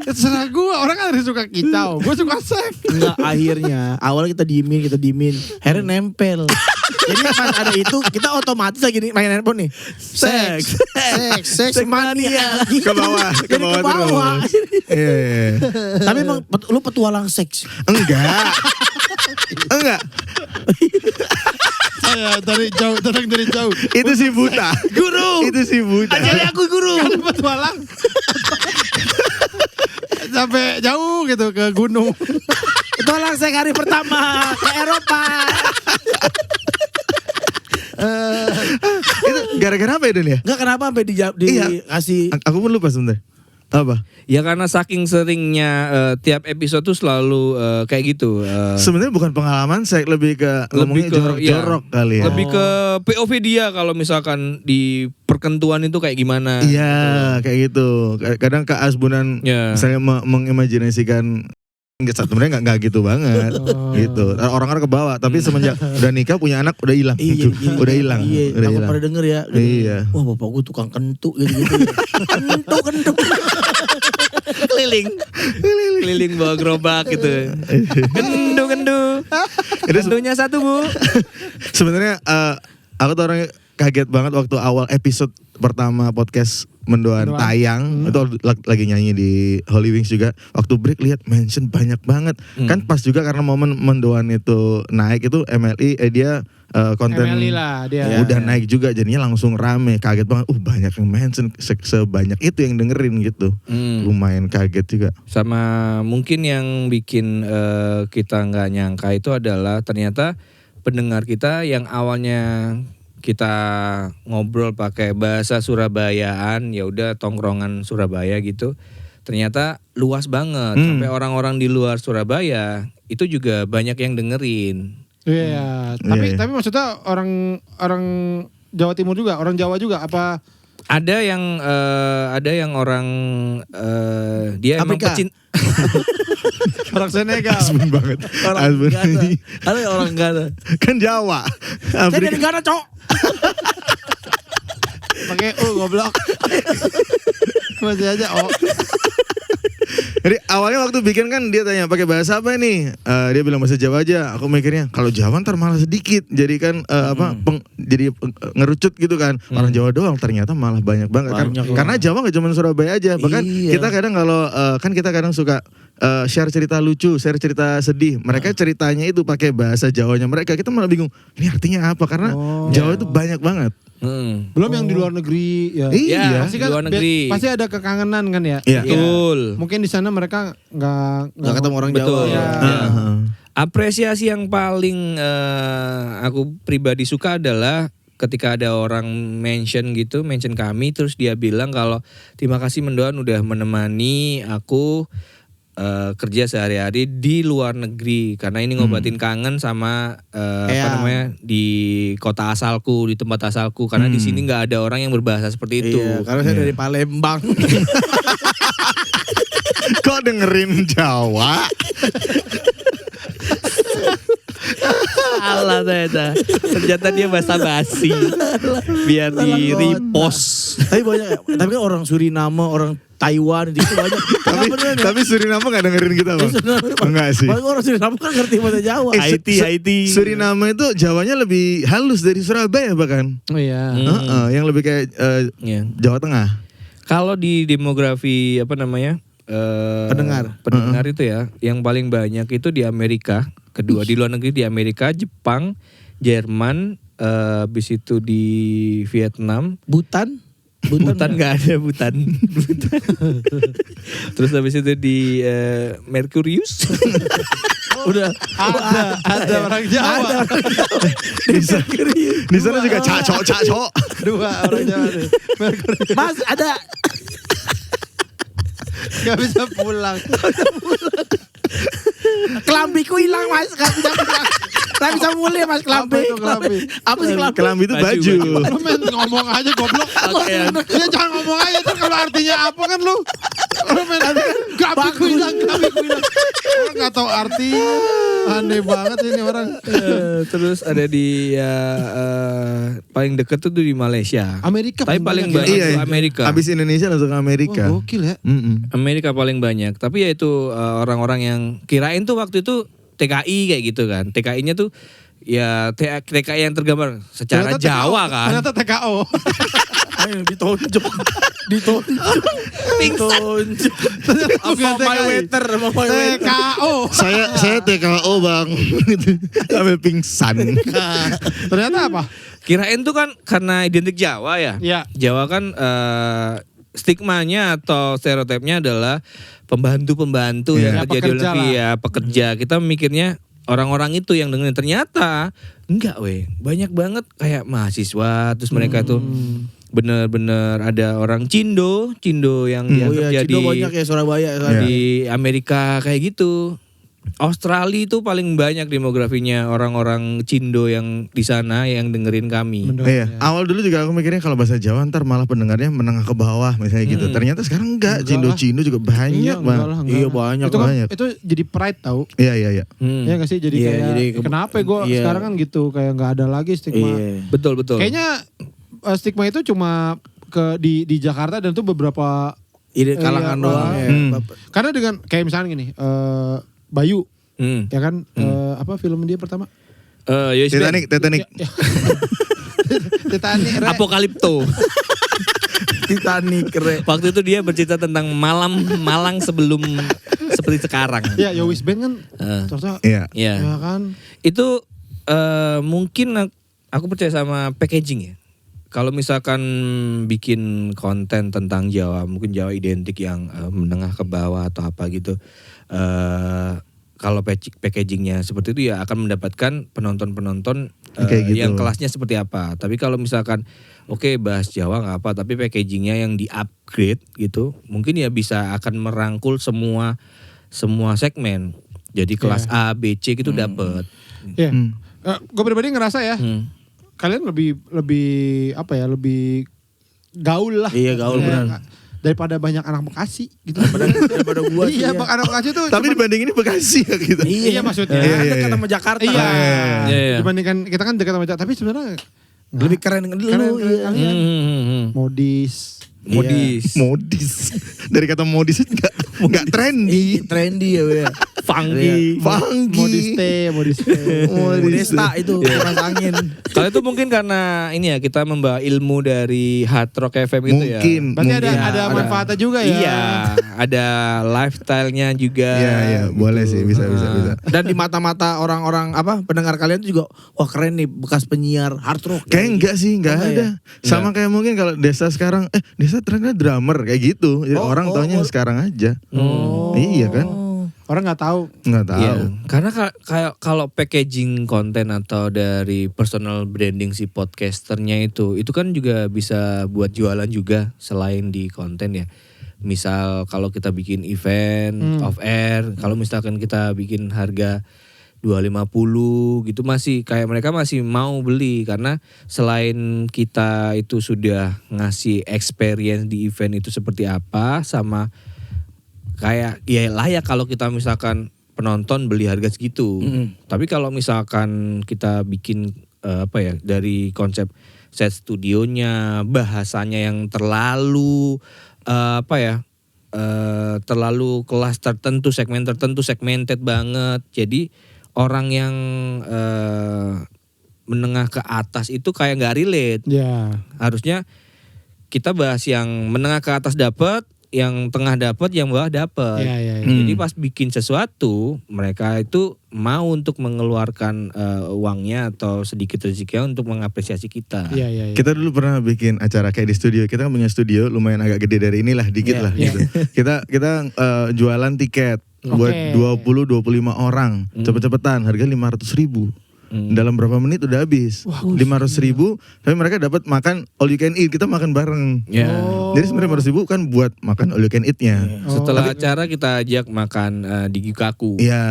Terserah gue. Orang kan ada suka kicau. Gue suka seks. enggak, akhirnya awal kita diemin. Akhirnya nempel. Jadi pas ada itu kita otomatis lagi nih main handphone nih. Seks mania. Ke bawah, ke Jadi bawah terus. Iya. Tapi emang lu petualang seks. Enggak. Enggak. Saya datang dari jauh. Itu si buta. Guru. Itu si buta. Ajari aku guru. Kan petualang. Sampai jauh gitu ke gunung. Petualang seks hari pertama ke Eropa. Itu gara-gara apa ya, Den ya? Enggak, kenapa sampai Iya. dikasih Aku pun lupa sebentar. Apa? Ya karena saking seringnya tiap episode tuh selalu kayak gitu. Sebenarnya bukan pengalaman, saya lebih ke ngomongnya jorok-jorok kali ya. Lebih ke POV dia kalau misalkan di perkentuan itu kayak gimana. Iya, kayak gitu. Kadang keasbunan misalnya mengimajinasikan sebenarnya nggak gitu banget gitu. Orang-orang ke bawah, tapi semenjak udah nikah punya anak udah hilang gitu. Udah hilang. Udah Aku hilang. pada denger ya. Iya. Wah bapak gue tukang kentu gitu-gitu. Kentu. Keliling bawa gerobak gitu. Kendu. Kendunya satu, Bu. Sebenarnya aku tuh orangnya kaget banget waktu awal episode pertama podcast Mendoan tayang. Itu lagi nyanyi di Holy Wings juga. Waktu break lihat mention banyak banget. Kan pas juga karena momen Mendoan itu naik itu MLI dia konten MLI lah dia. udah naik juga, jadinya langsung rame. Kaget banget. Banyak yang mention sebanyak itu yang dengerin gitu. Lumayan kaget juga. Sama mungkin yang bikin kita nggak nyangka itu adalah ternyata pendengar kita yang awalnya kita ngobrol pakai bahasa Surabayaan, ya udah tongkrongan Surabaya gitu. Ternyata luas banget sampai orang-orang di luar Surabaya itu juga banyak yang dengerin. Iya, tapi maksudnya orang Jawa Timur juga, orang Jawa juga apa? Ada yang orang dia emang pecinta. Orang Senegal. Asbun banget. Orang Ghana. Ada orang Ghana. Kan Jawa. Saya dari Ghana, Cok. Pakai goblok. Masih aja Jadi awalnya waktu bikin kan dia tanya pakai bahasa apa nih? Dia bilang bahasa Jawa aja. Aku mikirnya kalau Jawa ntar malah sedikit. Jadi kan ngerucut gitu kan. Orang Jawa doang ternyata malah banyak banget kan. Karena Jawa nggak cuma Surabaya aja. Bahkan kita kadang kalau kita kadang suka share cerita lucu, share cerita sedih. Mereka ceritanya itu pakai bahasa Jawanya mereka. Kita malah bingung. Ini artinya apa? Karena Jawa itu banyak banget. Belum yang di luar negeri ya. Iya, pasti di kan luar negeri. pasti ada kekangenan kan ya. Iya. Betul. Mungkin di sana mereka nggak ketemu orang Betul. Jawa. Iya. Apresiasi yang paling aku pribadi suka adalah ketika ada orang mention kami terus dia bilang kalau terima kasih Mendoan udah menemani aku kerja sehari-hari di luar negeri karena ini ngobatin kangen sama di kota asalku, di tempat asalku karena di sini nggak ada orang yang berbahasa seperti itu. Iya, karena saya dari Palembang. Kok dengerin Jawa? Salah ternyata. Ternyata dia basa-basi biar di repost. Tapi kan orang Suriname, orang Taiwan itu banyak. Tapi Suriname gak dengerin kita bang? Enggak sih. Orang Suriname kan ngerti bahasa Jawa. Haiti. Suriname itu Jawanya lebih halus dari Surabaya bahkan. Oh iya. Yang lebih kayak Jawa Tengah. Kalau di demografi pendengar itu ya, yang paling banyak itu di Amerika, kedua di luar negeri di Amerika, Jepang, Jerman, habis itu di Vietnam, Butan nggak ada Butan. Terus habis itu di Merkurius. Udah ada orang Jawa. Di sana juga cacok. Dua orang Jawa deh. Mas ada. Gak bisa pulang. Kelambiku hilang Mas, gak bisa mulai Mas kelambi. Apa itu kelambi? Apa sih kelambi? Kelambi itu baju. Lu main ngomong aja goblok. Ya jangan ngomong aja ntar kalau artinya apa kan lu. Lu main kelambiku hilang. Orang gak tahu artinya. Aneh banget ini orang. Terus ada di paling deket tuh di Malaysia. Amerika Tapi paling banyak Iya, itu Amerika. Abis Indonesia langsung ke Amerika. Wah, gokil ya. Amerika paling banyak. Tapi ya itu orang-orang yang kirain tuh waktu itu TKI kayak gitu kan. TKI-nya tuh ya TKI yang tergambar secara Ternyata Jawa TKO. kan. Ternyata TKO. Ayo ditonjok. Bukan My TKI. waiter, my waiter. TKO. Saya TKO bang. Sampai pingsan. Ternyata apa? Kirain tuh kan karena identik Jawa ya. Iya. Jawa kan stigmanya atau stereotipnya adalah pembantu-pembantu yang Ya, kerja di pekerja negeri lah. ya, pekerja. Kita mikirnya orang-orang itu yang dengerin, ternyata enggak banyak banget kayak mahasiswa terus mereka tuh bener-bener ada orang Cindo yang dia Oh iya, kerja Cindo banyak ya Surabaya. di Amerika kayak gitu. Australia itu paling banyak demografinya orang-orang Cindo yang di sana yang dengerin kami. Iya, awal dulu juga aku mikirnya kalau bahasa Jawa ntar malah pendengarnya menengah ke bawah misalnya gitu. Ternyata sekarang enggak, Cindo-Cindo juga banyak banget. Iya banyak. Itu kan banyak. itu jadi pride tau. Iya. Iya gak sih? Jadi Iya, kayak jadi kenapa gue sekarang kan gitu kayak nggak ada lagi stigma. Iya. Betul. Kayaknya stigma itu cuma di Jakarta dan itu beberapa Ini kalangan iya, doang ya. karena dengan kayak misalnya gini Bayu ya kan apa film dia pertama Yes, Titanic. Ya. Titanic Apokalipto. Titanic keren. Waktu itu dia bercerita tentang Malang sebelum seperti sekarang. ya Yowis Band kan ternyata Iya. Iya. ya kan Itu mungkin aku percaya sama packaging ya. Kalau misalkan bikin konten tentang Jawa, mungkin Jawa identik yang menengah ke bawah atau apa gitu. Kalau packagingnya seperti itu ya akan mendapatkan penonton-penonton Kayak gitu. yang kelasnya seperti apa. Tapi kalau misalkan oke, bahas Jawa nggak apa, tapi packagingnya yang di-upgrade gitu, mungkin ya bisa akan merangkul semua segmen. Jadi kelas A, B, C gitu dapet. ya gue pribadi ngerasa ya kalian lebih apa ya lebih gaul lah. Iya, gaul, benar. Daripada banyak anak Bekasi gitu. Daripada gua sih. Iya, ya. anak Bekasi tuh Tapi dibanding ini Bekasi ya gitu. iya maksudnya. Kan dekat sama Jakarta. Iya. Iya. Dibandingkan kita kan dekat sama Jakarta, tapi sebenarnya Lebih keren dulu. Iya. Modis. Modis. Dari kata modis enggak trendy. Trendy ya. Funky. Modiste. Modesta itu kipas angin. Kalau itu mungkin karena ini ya kita membawa ilmu dari Hard Rock FM itu ya. Mungkin. Berarti ada Ada. manfaatnya juga ya. Iya, ada lifestyle-nya juga. Iya, boleh sih, bisa. Dan di mata-mata orang-orang pendengar kalian tuh juga wah keren nih bekas penyiar hard rock. Kayak enggak sih, enggak Enggak ada. Sama kayak mungkin kalau Desa sekarang, Desa ternyata drummer kayak gitu. Jadi orang taunya sekarang aja. Iya kan? Orang nggak tahu. Enggak tahu. Iya, karena kayak kalau packaging konten atau dari personal branding si podcasternya itu kan juga bisa buat jualan juga selain di konten ya. Misal kalau kita bikin event off air, kalau misalkan kita bikin harga 250 gitu masih kayak mereka masih mau beli karena selain kita itu sudah ngasih experience di event itu seperti apa sama kayak ya layak kalau kita misalkan penonton beli harga segitu. Tapi kalau misalkan kita bikin dari konsep set studionya, bahasanya yang terlalu terlalu kelas tertentu, segmen tertentu, segmented banget. Jadi orang yang menengah ke atas itu kayak nggak relate. Ya. Harusnya kita bahas yang menengah ke atas dapat, yang tengah dapat, yang bawah dapat. Iya. Jadi pas bikin sesuatu, mereka itu mau untuk mengeluarkan uangnya atau sedikit rezekinya untuk mengapresiasi kita. Iya. Kita dulu pernah bikin acara kayak di studio. Kita kan punya studio lumayan agak gede dari inilah, dikit lah gitu. Kita jualan tiket buat 20-25 orang. Cepet-cepetan, harga 500.000. Dalam berapa menit udah habis. 500.000, tapi mereka dapat makan all you can eat. Kita makan bareng. Ya. Jadi sebenarnya 500.000 kan buat makan all you can eat-nya. Setelah acara kita ajak makan di Gikaku. Iya.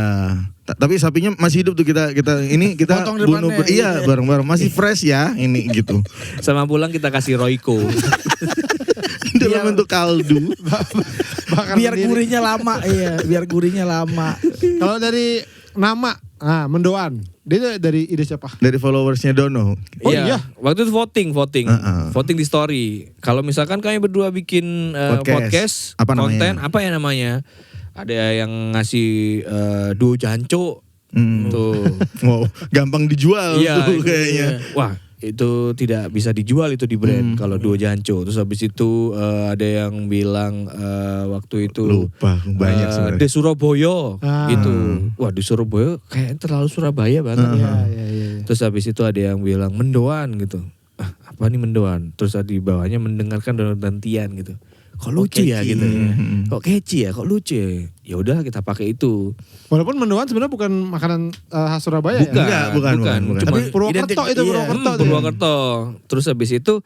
Tapi sapinya masih hidup tuh kita Potong bunuh depannya, iya bareng-bareng masih fresh ya ini gitu. Sama pulang kita kasih Royco. Dalam bentuk kaldu. Biar gurihnya lama, biar gurihnya lama. Kalau dari nama, Mendoan, dia dari ide siapa? Dari followersnya Dono. Oh iya. Waktu itu voting di story. Kalau misalkan kami berdua bikin podcast, Apa konten, namanya? apa ya namanya? Ada yang ngasih duo janco, tuh. Wow, gampang dijual tuh kayaknya. Wah, itu tidak bisa dijual itu di brand kalau duo janco. Terus habis itu ada yang bilang waktu itu Lupa banyak sebenarnya. De Surabaya gitu. Wah, di Surabaya kayak terlalu Surabaya banget. Iya. Terus habis itu ada yang bilang Mendoan gitu. Apa nih Mendoan? Terus di bawahnya mendengarkan dantian gitu. Kok lucu ya gitu ya. Kok kece ya, kok lucu ya. Ya udah kita pakai itu. Walaupun Mendoan sebenarnya bukan makanan khas Surabaya Enggak, ya. bukan. Cuma Purwokerto itu Purwokerto. Purwokerto. Terus habis itu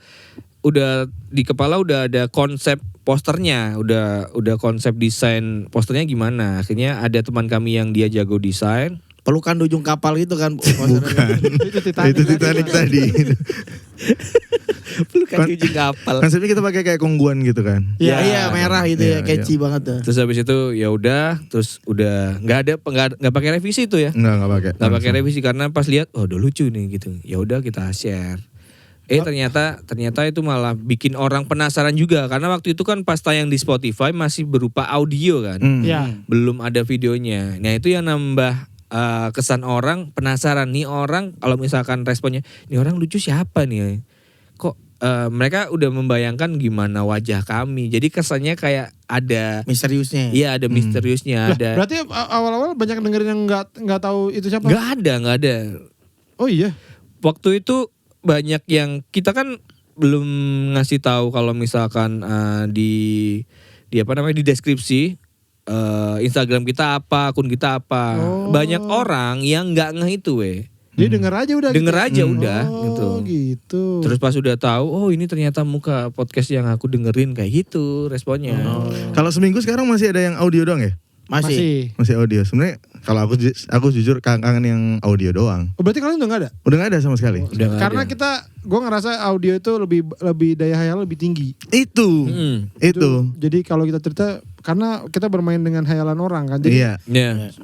udah di kepala udah ada konsep posternya, udah konsep desain posternya gimana. Akhirnya ada teman kami yang dia jago desain. Pelukan di ujung kapal gitu kan. Bukan. Itu Titanic tadi. Pelukan di ujung kapal. Konsepnya kita pakai kayak kongguan gitu kan. Iya, merah gitu ya, Iya, catchy banget tuh. Terus habis itu ya udah, terus udah nggak pakai revisi tuh ya. Nggak pakai. Nggak pakai revisi karena pas lihat oh udah lucu nih gitu. Ya udah kita share. Ternyata itu malah bikin orang penasaran juga karena waktu itu kan pas tayang di Spotify masih berupa audio kan. Iya. Belum ada videonya. Nah, itu yang nambah kesan orang penasaran nih orang kalau misalkan responnya nih orang lucu siapa nih? Kok mereka udah membayangkan gimana wajah kami. Jadi kesannya kayak ada misteriusnya. Iya, ada misteriusnya, Lah, ada. berarti awal-awal banyak dengerin yang nggak tahu itu siapa? Nggak ada. Oh iya. Waktu itu banyak yang kita kan belum ngasih tahu kalau misalkan di apa namanya di deskripsi Instagram kita apa, akun kita apa. Oh. Banyak orang yang nggak ngeh itu Dia denger aja udah. Denger gitu. aja udah gitu. Oh gitu. Terus pas udah tahu, oh ini ternyata muka podcast yang aku dengerin kayak gitu responnya. Kalau seminggu sekarang masih ada yang audio doang ya? Masih. Masih audio. Sebenarnya kalau aku jujur kangen yang audio doang. Oh, berarti kalian udah nggak ada? Udah nggak ada sama sekali. Udah nggak Karena ada. gue ngerasa audio itu lebih daya hayal lebih tinggi. Itu. Itu. Jadi kalau kita cerita karena kita bermain dengan hayalan orang kan. Jadi Iya. Ya.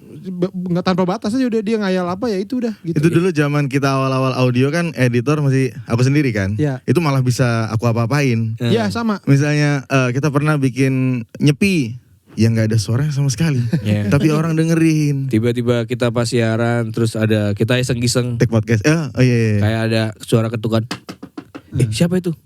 nggak tanpa batas aja udah dia ngayal apa ya itu udah gitu. Itu dulu zaman kita awal-awal audio kan editor masih aku sendiri kan. Iya. Itu malah bisa aku apa-apain. Iya sama. Misalnya kita pernah bikin nyepi yang nggak ada suara sama sekali. Iya. Tapi orang dengerin. Tiba-tiba kita pas siaran terus ada kita iseng-iseng Take podcast. Oh iya. kayak ada suara ketukan. Siapa itu?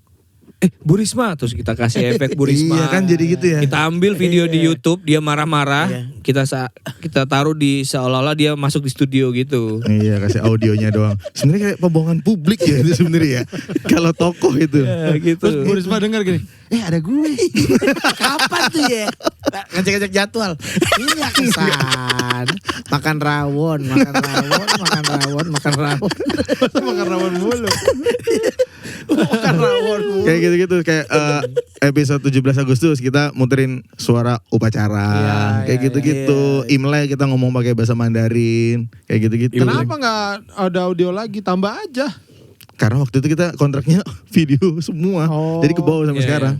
Bu Risma, terus kita kasih efek Bu Risma. Iya kan jadi gitu ya. Kita ambil video di YouTube dia marah-marah, kita taruh di seolah-olah dia masuk di studio gitu. Iya kasih audionya doang. Sebenarnya kayak pembohongan publik ya itu sebenarnya ya. Kalau tokoh itu. Gitu. Terus Bu Risma dengar gini, ada gue. Kapan tuh ya? Ngecek-ngecek jadwal. Iya kesan. Makan rawon. Makan rawon mulu. Makan rawon. Kayak gitu-gitu kayak episode 17 Agustus kita muterin suara upacara. Iya, Kayak iya, gitu-gitu. Imlek kita ngomong pakai bahasa Mandarin. Kayak gitu-gitu. Kenapa nggak ada audio lagi? Tambah aja. Karena waktu itu kita kontraknya video semua. Oh. Jadi ke bawah sampai Iya, sekarang.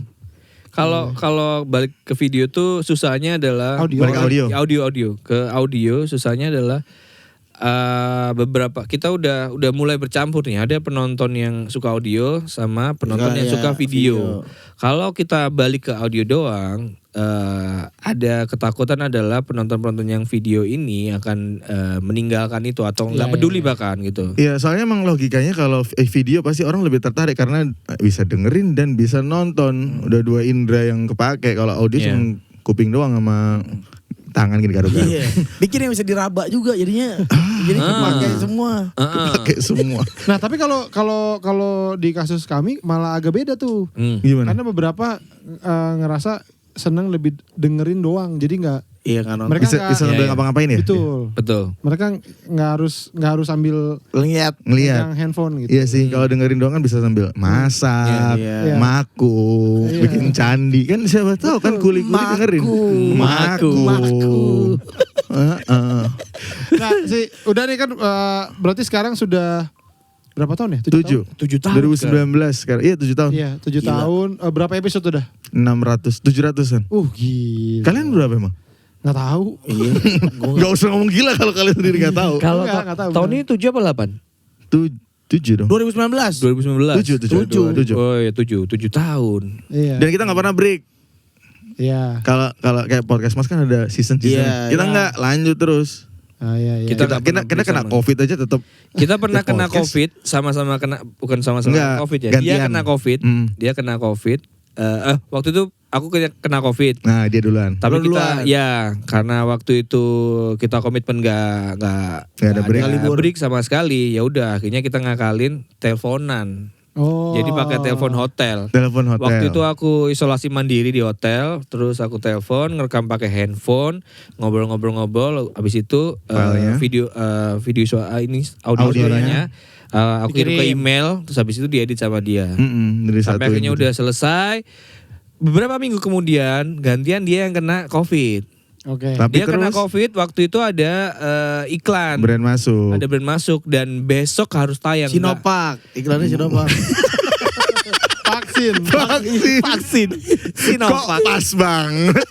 Kalau balik ke video tuh susahnya adalah Audio. Balik ke audio. Ke audio susahnya adalah beberapa kita udah mulai bercampur nih. Ada penonton yang suka audio sama penonton yang suka video. Kalau kita balik ke audio doang, ada ketakutan adalah penonton-penonton yang video ini akan meninggalkan itu atau nggak peduli bahkan gitu. Iya, soalnya emang logikanya kalau video pasti orang lebih tertarik karena bisa dengerin dan bisa nonton. Udah dua indera yang kepake. Kalau audio cuma kuping doang sama tangan gini garuk-garuk. Iya. Bikin yang bisa diraba juga jadinya. Jadi kepake semua. Pakai semua. Nah tapi kalau di kasus kami malah agak beda tuh. Gimana? Karena beberapa ngerasa seneng lebih dengerin doang. Jadi nggak. Iya kan. Mereka Bisa nggak. sambil ngapa-ngapain ya? Betul. Mereka nggak harus sambil Ngeliat. pegang handphone gitu. Iya sih, kalau dengerin doang kan bisa sambil masak, Iya. maku, Iya. bikin candi kan siapa tahu kan kuli-kuli dengerin. Maku. Nah udah nih kan berarti sekarang sudah berapa tahun ya? 7 tahun. 2019 sekarang. Iya 7 tahun. Iya 7 tahun. Berapa episode udah? 700-an. Gila. Kalian berapa emang? Nggak tahu. Iya. Gak usah ngomong gila kalau kalian sendiri gak tahu. Kalau Nggak tahu, tahun bener. ini 7 apa 8? 7 dong. 2019. 7. Oh ya 7 tahun. Iya. Dan kita gak pernah break. Iya. Kalau kayak podcast Mas kan ada season. Iya, Kita iya. nggak lanjut terus. Iya. Kita Kita nggak pernah kena break sama. COVID aja tetap. Kita pernah kena Podcast. COVID, sama-sama kena, bukan sama-sama Enggak, COVID ya. Dia gantian. kena COVID, dia kena COVID. Waktu itu aku kena COVID. Nah dia duluan. Tapi Lu kita duluan. ya karena waktu itu kita komitmen nggak ada break. break sama sekali. Ya udah akhirnya kita ngakalin teleponan. Oh. Jadi pakai telepon hotel. Telepon hotel. Waktu itu aku isolasi mandiri di hotel, terus aku telepon, ngerekam pakai handphone, ngobrol-ngobrol-ngobrol. Habis itu video ini audio suaranya aku kirim ke email, terus habis itu diedit sama dia. Sampai akhirnya udah selesai. Beberapa minggu kemudian gantian dia yang kena COVID. Oke. Dia kena COVID, waktu itu ada iklan. Brand masuk. Ada brand masuk dan besok harus tayang. Sinovac, iklannya Sinovac. Vaksin. Sinovac. Kok pas banget.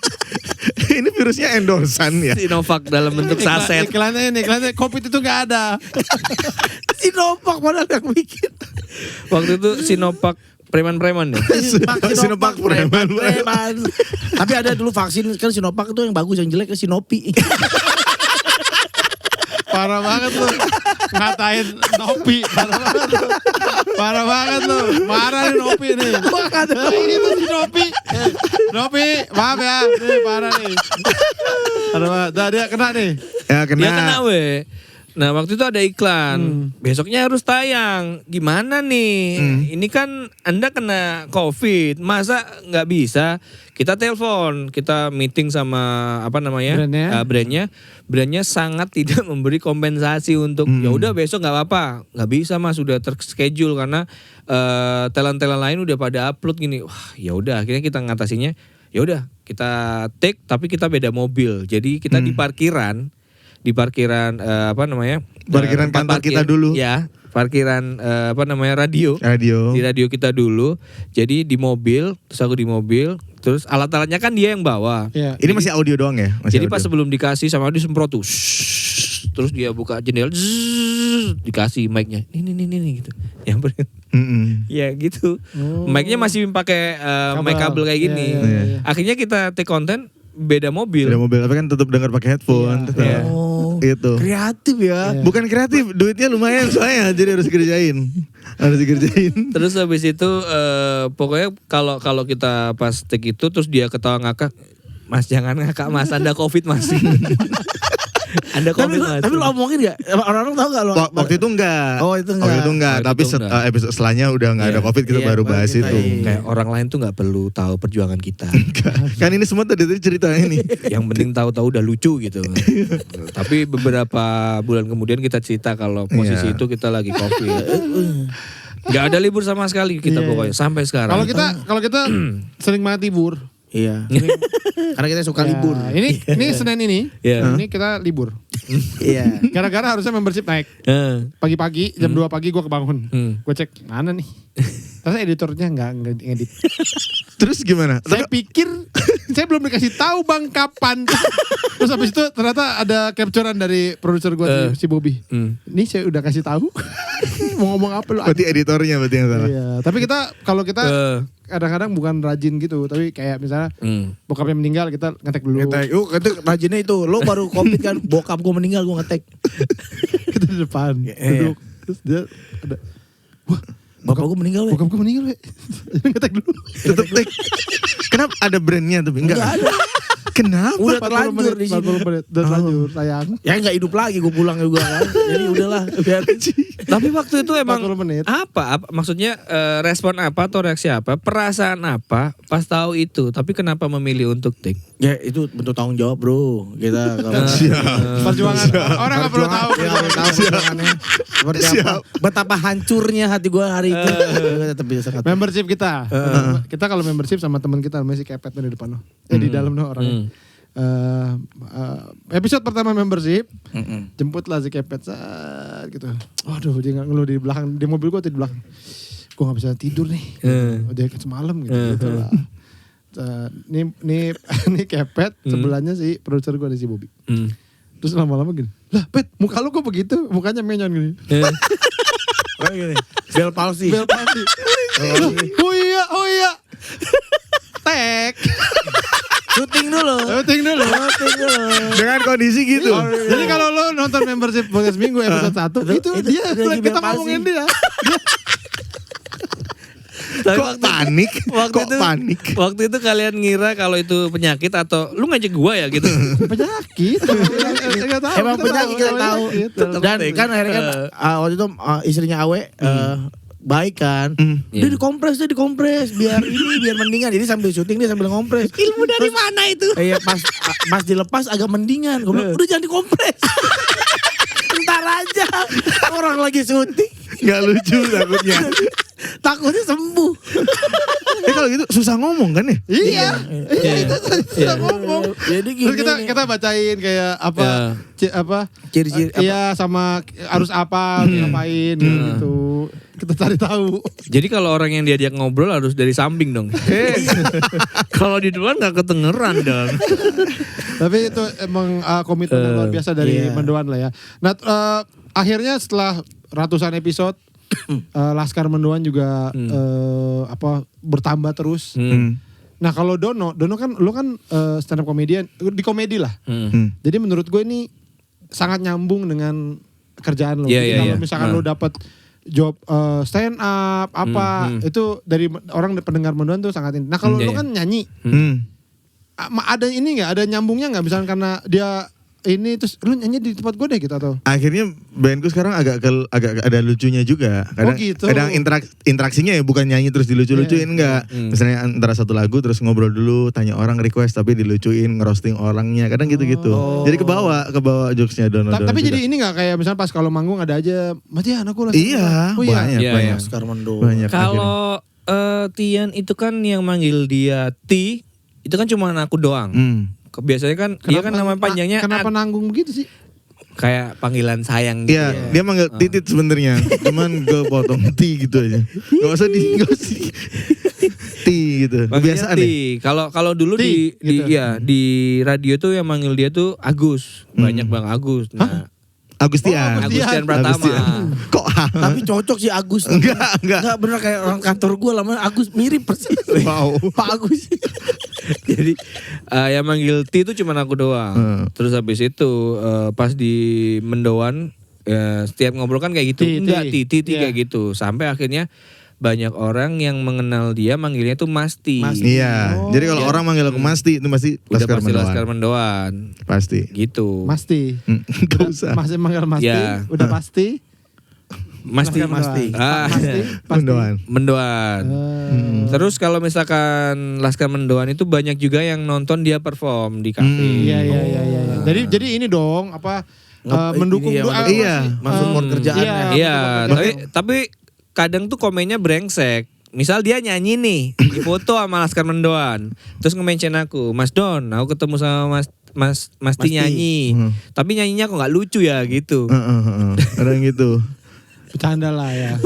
Ini virusnya endorsan ya. Sinovac dalam bentuk saset. Iklannya COVID itu nggak ada. Sinovac padahal yang bikin. Waktu itu Sinovac preman-preman ya. Sinovac preman. Tapi ada dulu vaksin kan Sinovac itu yang bagus, yang jelek Sinopi. Parah banget lu. Ngatain Nopi. Parah banget lu. Marah nih Nopi nih. Ini tuh si Nopi. Nopi, maaf ya. Nih parah nih. Parah banget. Dia kena nih. Ya kena. Dia kena Nah waktu itu ada iklan, besoknya harus tayang. Gimana nih? Ini kan Anda kena COVID, masa nggak bisa? Kita telepon, kita meeting sama brandnya sangat tidak memberi kompensasi untuk ya udah besok nggak apa-apa, nggak bisa mas, sudah terschedule karena talent-talent lain udah pada upload gini. Wah ya udah, akhirnya kita ngatasinya. Ya udah kita take, tapi kita beda mobil, jadi kita di parkiran parkiran kantor kita dulu. Ya, parkiran radio. Di radio kita dulu. Jadi di mobil, terus aku di mobil, terus alat-alatnya kan dia yang bawa. Ya. Ini masih audio doang ya? Jadi pas sebelum dikasih sama dia semprot tuh. Terus dia buka jendela, dikasih mic-nya. Nih gitu. Yang ya gitu. Mic-nya masih pakai mic kabel kayak gini. Akhirnya kita take konten beda mobil, tapi kan tetap dengar pakai headphone. Itu. Kreatif ya. Bukan kreatif, duitnya lumayan soalnya, jadi harus dikerjain. Terus habis itu pokoknya kalau kita pas take itu terus dia ketawa ngakak, mas jangan ngakak mas, Anda COVID masih. Anda COVID masih. Tapi lo omongin gak? Orang-orang tahu gak lo? Waktu itu enggak. Oh itu enggak. Tapi episode setelahnya udah enggak ada COVID, kita baru bahas itu. Kayak orang lain tuh gak perlu tahu perjuangan kita. Kan ini semua tadi cerita ini. Yang penting tahu-tahu udah lucu gitu. Tapi beberapa bulan kemudian kita cerita kalau posisi itu kita lagi COVID. Gak ada libur sama sekali kita pokoknya sampai sekarang. Kalau kita sering banget libur. Iya. Karena kita suka libur. Ini Senin ini. Ini kita libur. Iya. Gara-gara harusnya membership naik. Pagi-pagi jam 2 pagi gue kebangun. Gue cek mana nih. Terus editornya nggak ngedit. Terus gimana? Saya pikir saya belum dikasih tahu bang kapan. Terus habis itu ternyata ada capturean dari produser gue si Bobby. Ini saya udah kasih tahu. Mau ngomong apa lu? Berarti editornya berarti yang salah. Iya. Tapi kalau kita kadang-kadang bukan rajin gitu, tapi kayak misalnya bokapnya meninggal kita ngetek dulu. Ngetek rajinnya itu. Lo baru COVID kan, bokap gue meninggal gue ngetek. Kita di depan duduk. Terus dia ada, wah bapak gue meninggal weh. Bokap gue meninggal weh. Ngetek dulu. Tetep tek. Kenapa ada brandnya tapi enggak ada. Kenapa? Udah terlanjur di sini. 40 menit, udah terlanjur sayang. Ya nggak hidup lagi, gue pulang juga kan. Jadi udahlah. Tapi waktu itu emang 40 menit. apa maksudnya respon apa atau reaksi apa, perasaan apa pas tahu itu, tapi kenapa memilih untuk take? Ya itu bentuk tanggung jawab bro. Kita kalau Perjuangan. Orang nggak perlu tahu. Perjuangannya. Seperti apa? Betapa hancurnya hati gue hari itu. Tetap bisa sangat. Membership kita. Kita kalau membership sama teman kita namanya si Kepet tuh di depan loh. Di dalam loh orangnya. Episode pertama membership, jemputlah si Kepet gitu. Waduh dia ngeluh di belakang, di mobil gue tuh di belakang. Gue nggak bisa tidur nih. Udah semalam gitu lah. Ini Kepet, sebelahnya si produser gue ada si Bobby. Terus lama-lama gini, lah Pet, muka lu kok begitu? Mukanya menyon gini. Kayak gini, bel palsi. Oh iya. Tek. Syuting dulu. Dengan kondisi gitu. Jadi kalau lo nonton membership podcast minggu episode 1 itu dia kita ngomongin dia. Kok panik? Waktu itu kalian ngira kalau itu penyakit atau lu ngajak gua ya gitu? Penyakit. Emang penyakit kita tahu. Dan kan akhirnya kan waktu itu istrinya Awe baik kan. Dia dikompres biar mendingan. Jadi sambil syuting dia sambil ngompres. Ilmu dari mana itu? Iya pas dilepas agak mendingan. Gue bilang udah jangan dikompres. Ntar aja orang lagi syuting. Gak lucu takutnya. Takutnya sembuh. Kalau gitu susah ngomong kan ya? Iya. Itu susah ngomong. Jadi Terus gini kita bacain kayak apa ciri-ciri iya sama harus apa ngapain gitu. Kita cari tahu. Jadi kalau orang yang diajak ngobrol harus dari samping dong. Kalau di depan nggak kedengeran dong. Tapi itu emang komitmen yang luar biasa dari Mendoan lah ya. Nah akhirnya setelah ratusan episode Laskar Mendoan juga bertambah terus. Nah kalau Dono kan lu kan stand up comedian di komedi lah. Jadi menurut gue ini sangat nyambung dengan kerjaan lo. Jadi kalau misalkan lu dapat job stand up itu dari orang pendengar Mendoan tuh sangat ini. Nah kalau lu kan nyanyi, ada ini nggak? Ada nyambungnya nggak? Misalkan karena dia ini terus lu nyanyi di tempat gue deh gitu atau? Akhirnya bandku sekarang agak ada lucunya juga. Kadang, gitu. kadang interaksinya ya bukan nyanyi terus dilucu-lucuin enggak. Misalnya antara satu lagu terus ngobrol dulu, tanya orang request tapi dilucuin, ngerosting orangnya. Kadang gitu-gitu. Jadi kebawa jokesnya Dono. Tapi jadi ini nggak kayak misalnya pas kalau manggung ada aja, Matian aku lagi. Iya, banyak. Laskar Mendoan. Banyak. Kalau Tian itu kan yang manggil dia Ti, itu kan cuma aku doang. Biasanya kan dia kan nama panjangnya kenapa nanggung begitu sih? Kayak panggilan sayang gitu. Iya, dia manggil Titit sebenarnya. Cuman gue potong Ti gitu aja. Gak usah Ti gitu. Kebiasaan Ti. Kalau dulu Ti, di gitu. di radio tuh yang manggil dia tuh Agus. Banyak Bang Agus. Nah, Agustian. Agustian Pratama. Kok Tapi cocok sih Agus. Enggak bener kayak orang kantor gue lama Agus mirip persis. Wow. Pak Agus. Jadi yang manggil Ti itu cuma aku doang. Terus habis itu pas di Mendoan setiap ngobrol kan kayak gitu. Ti kayak gitu. Sampai akhirnya banyak orang yang mengenal dia manggilnya tuh Masti. Iya. Jadi kalau orang manggil aku Masti itu pasti Udah Laskar pasti Mendoan. Laskar Mendoan. Pasti. Gitu. Masti. Gak usah. Masih manggil Masti. Ya. Udah pasti. Masti. Masti. Pasti. Mendoan. Mendoan. Terus kalau misalkan Laskar Mendoan itu banyak juga yang nonton dia perform di kafe. Iya. Jadi ini dong mendukung Ini ya, doa. Iya. Support kerjaannya. Iya, tapi kadang tuh komennya brengsek. Misal dia nyanyi nih, difoto sama Laskar Mendoan, terus nge-mention aku, Mas Don, aku ketemu sama Masti nyanyi, tapi nyanyinya kok nggak lucu ya gitu. Ada yang gitu. Bercanda lah ya.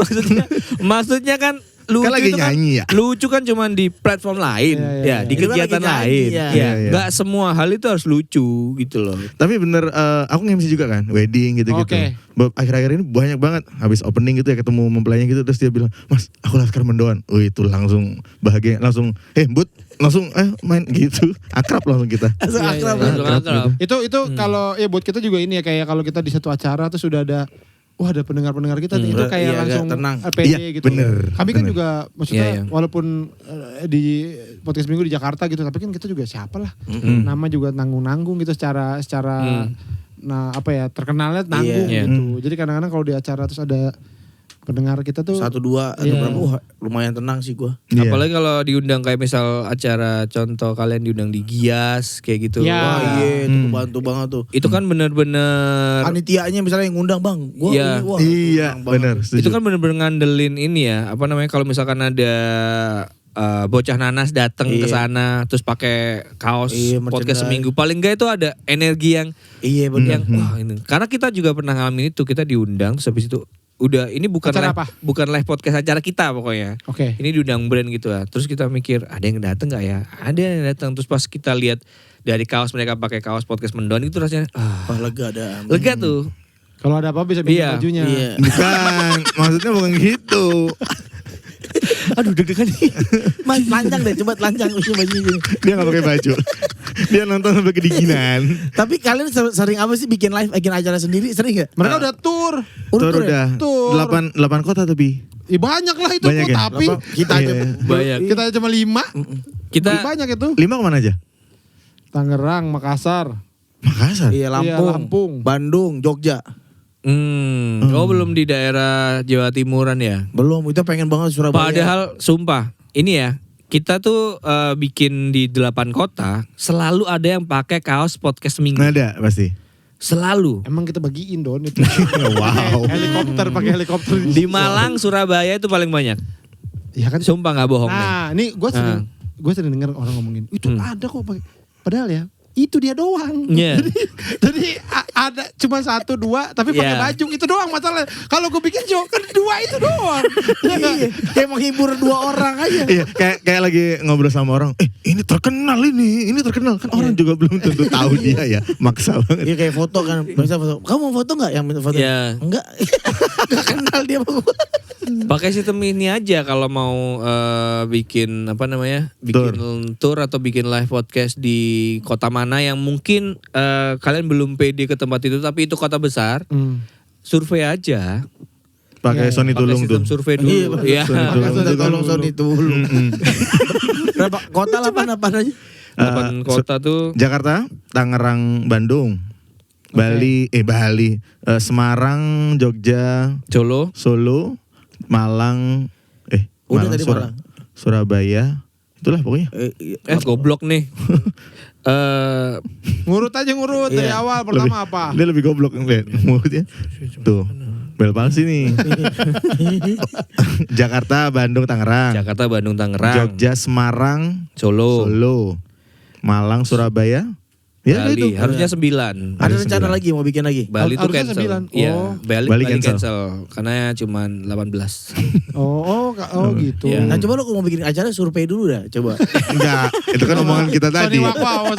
Maksudnya kan lucu Kan lagi itu nyanyi ya? lucu kan cuma di platform lain, Iya. di Itu kan kegiatan lagi nyanyi, lain. ya. Iya. Nggak semua hal itu harus lucu gitu loh. Tapi bener aku nge-MC juga kan, wedding gitu-gitu. Oke. Akhir-akhir ini banyak banget habis opening gitu ya ketemu mempelainya gitu terus dia bilang, "Mas, aku Laskar Mendoan." Itu langsung bahagia, langsung Bud, langsung main gitu. Akrab langsung kita. Langsung akrab. Langsung akrab. Itu kalau ya buat kita juga ini ya kayak kalau kita di satu acara terus sudah ada ada pendengar-pendengar kita nih, itu kayak Iya, langsung tenang. pede Iya, gitu. bener, Kami kan bener. juga maksudnya Iya. walaupun di podcast minggu di Jakarta gitu, tapi kan kita juga siapa lah. Nama juga nanggung-nanggung gitu secara nah terkenalnya nanggung Iya. gitu. Jadi kadang-kadang kalau di acara terus ada pendengar kita tuh 1-2 atau Iya. berapa? Lumayan tenang sih gua. Iya. Apalagi kalau diundang kayak misal acara contoh kalian diundang di Gias kayak gitu. Iya. Wah iya itu kebantu banget tuh. Itu kan bener-bener Panitianya misalnya yang ngundang bang, gua Iya. ini, wah, Iya, senang banget. benar. itu kan bener-bener ngandelin ini ya, apa namanya kalau misalkan ada bocah nanas datang ke sana terus pakai kaos Iya, podcast merchandise. seminggu, paling enggak itu ada energi yang Iya benar. wah ini. Karena kita juga pernah ngalamin itu, kita diundang terus habis itu udah ini bukan Acara live, apa? bukan live podcast acara kita pokoknya. Oke. Ini diundang brand gitu lah. Terus kita mikir ada yang datang nggak ya? Ada yang datang. Terus pas kita lihat dari kaos mereka pakai kaos podcast Mendoan itu rasanya Wah lega ada. lega tuh. Kalau ada apa bisa bikin Iya. bajunya. Iya. Bukan, maksudnya bukan gitu. Aduh deg-degan nih. Mas lanjang deh, coba telanjang bajunya. Dia gak pakai baju. Dia nonton sampai kedinginan. Tapi kalian sering apa sih bikin live, bikin acara sendiri sering gak? Mereka udah tour. Tur udah Tur. 8 kota tapi. Banyak lah itu Banyak kok, ya? tapi Kita aja Iya. Banyak. kita cuma 5. Kita Banyak itu. 5 kemana aja? Tangerang, Makassar. Makassar. Iya Iya, Lampung, Lampung. Bandung, Jogja. Oh belum di daerah Jawa Timuran ya? Belum, itu pengen banget Surabaya. Padahal sumpah, ini ya, kita tuh bikin di 8 kota, selalu ada yang pakai kaos podcast seminggu. Ada pasti. Selalu. Emang kita bagiin Don itu. Wow. Helikopter pakai helikopter. Di Malang, Surabaya itu paling banyak. Ya kan. Sumpah gak bohong nih. Nah, ini gue sering dengar orang ngomongin, itu ada kok pakai. Padahal ya, itu dia doang. Yeah. Jadi ada cuma 1, 2 tapi pakai Yeah. baju itu doang masalah. Kalau gue bikin show kan 2 itu doang. Iya, kayak menghibur 2 orang aja. Iya, kayak lagi ngobrol sama orang. Ini terkenal ini terkenal kan orang juga belum tentu tahu dia ya. Maksa banget. Iya kayak foto kan, bisa foto. Kamu mau foto nggak? Yang minta foto? Iya. Enggak. Gak kenal dia sama gue. Pakai sistem ini aja kalau mau bikin apa namanya? Bikin tour atau bikin live podcast di kota mana yang mungkin kalian belum pede ke tempat itu tapi itu kota besar. Survei aja. Pakai Sony Pakai Tulung sistem tuh. survei dulu. Iya. Tolong Sony Tulung. Berapa kota 8 aja? 8 kota tuh. Jakarta, Tangerang, Bandung, Bali, Semarang, Jogja, Solo, Malang, Udah tadi Malang. Surabaya, itulah pokoknya. Goblok nih. Ngurut dari awal pertama apa? Dia lebih goblok lihat mulutnya. Tuh. Bel palsi nih. Jakarta, Bandung, Tangerang. Jogja, Semarang, Solo. Malang, Surabaya. Ya Bali, itu. harusnya 9. Ada rencana lagi mau bikin lagi? Bali tuh Harusnya cancel. 9. Iya, Oh. Bali cancel karena cuma 18. Gitu. Iya. Nah coba lo mau bikin acara survei dulu dah, coba. Enggak, itu kan omongan kita tadi.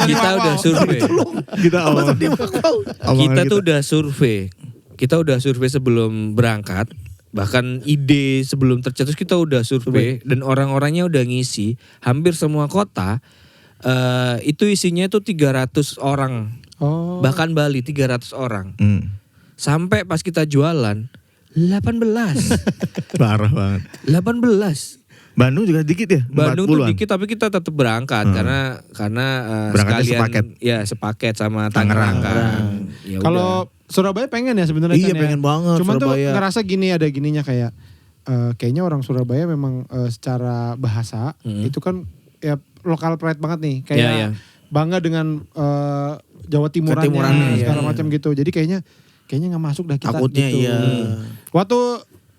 Kita udah survei. Kita omongan Kita tuh udah survei. Kita udah survei sebelum berangkat. Bahkan ide sebelum tercetus kita udah survei dan orang-orangnya udah ngisi. Hampir semua kota itu isinya tuh 300 orang. Bahkan Bali 300 orang. Sampai pas kita jualan 18. Parah banget. 18. Bandung juga dikit ya? Bandung tuh 40-an. dikit tapi kita tetap berangkat karena Berangkatnya sekalian sepaket. Ya sepaket sama Tangerang kan. Ya Kalau Surabaya pengen ya sebenarnya. Iya kan ya. pengen banget Cuman Surabaya. tuh ngerasa gini ada gininya kayak kayaknya orang Surabaya memang secara bahasa itu kan ya lokal pride banget nih. Kayak Iya. bangga dengan Jawa Timurannya Ketimurannya, segala iya. macam gitu. Jadi kayaknya nggak masuk dah kita. Takutnya gitu. iya. Waktu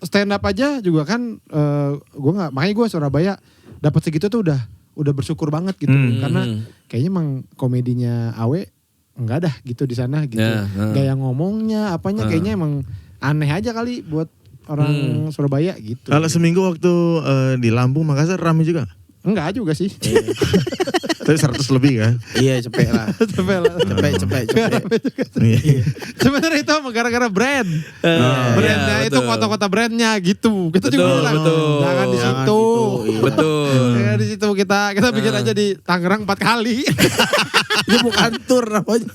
stand up aja juga kan makanya gue Surabaya dapat segitu tuh udah bersyukur banget gitu. Karena kayaknya emang komedinya Awe enggak dah gitu di sana gitu. Gaya ngomongnya apanya kayaknya emang aneh aja kali buat orang Surabaya gitu. Kalau seminggu waktu di Lampung, Makassar ramai juga? Enggak juga sih. Tapi 100 lebih kan? Iya cepet lah. Cepet. Iya. Sebenarnya itu gara-gara brand. Brandnya iya, itu betul. kota-kota brandnya gitu. Kita juga Betul, bilang, betul. jangan di Jangan situ. gitu, iya. Betul. Jangan di situ kita bikin aja di Tangerang 4 kali. Ini bukan tour namanya.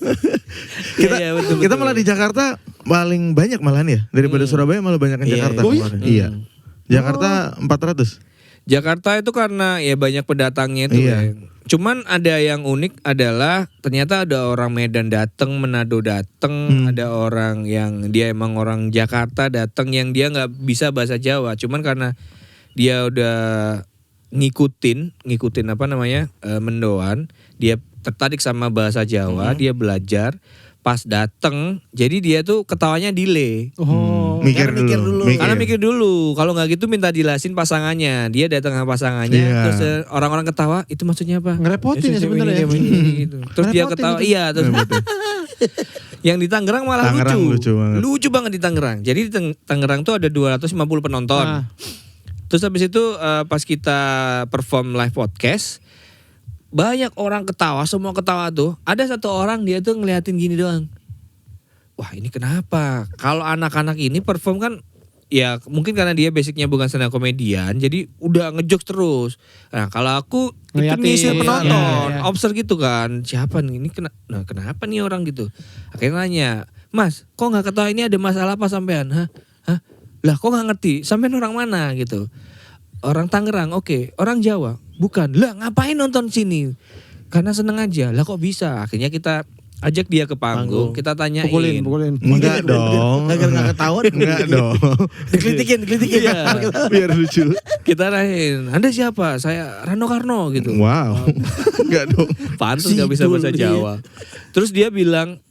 Iya, betul. Kita malah di Jakarta paling banyak malahan ya daripada Surabaya, malah banyak yang Iya, Jakarta. iya. Oh, iya? kemarin. Iya. Jakarta 400. Jakarta itu karena ya banyak pendatangnya itu Iya. ya. Cuman ada yang unik adalah ternyata ada orang Medan dateng, Manado dateng, ada orang yang dia emang orang Jakarta dateng yang dia nggak bisa bahasa Jawa. Cuman karena dia udah ngikutin apa namanya mendoan, dia tertarik sama bahasa Jawa, dia belajar. Pas dateng, jadi dia tuh ketawanya delay. Mikir Karena mikir dulu. dulu. Karena mikir dulu, kalau nggak gitu minta jelasin pasangannya. Dia datang sama pasangannya, Iya. terus orang-orang ketawa, itu maksudnya apa? Ngerepotin ya sebenarnya. Gitu. Terus dia Ngerepotin ketawa, itu. iya. Terus yang di Tangerang malah Tangerang lucu banget. Lucu banget di Tangerang. Jadi di Tangerang tuh ada 250 penonton. Nah. Terus habis itu pas kita perform live podcast, banyak orang ketawa, semua ketawa tuh. Ada satu orang dia tuh ngeliatin gini doang. Wah ini kenapa? Kalau anak-anak ini perform kan ya mungkin karena dia basicnya bukan stand up komedian, jadi udah ngejokes terus. Nah kalau aku itu Ngeliatin, nyisir penonton, iya. observe gitu kan. Siapa nih? Ini kenapa nih orang gitu? Akhirnya nanya, Mas, kok nggak ketawa, ini ada masalah apa sampean? Hah? Lah kok nggak ngerti? Sampean orang mana gitu? Orang Tangerang, oke. Orang Jawa, bukan. Lah ngapain nonton sini? Karena seneng aja. Lah kok bisa? Akhirnya kita ajak dia ke panggung, kita tanyain. Pukulin. Enggak dong. Enggak ketahuan. Enggak dong. Dikritikin. Iya. Biar lucu. Kita nanyain, Anda siapa? Saya Rano Karno gitu. Wow. Enggak dong. Pantes gak bisa bahasa Jawa. Terus dia bilang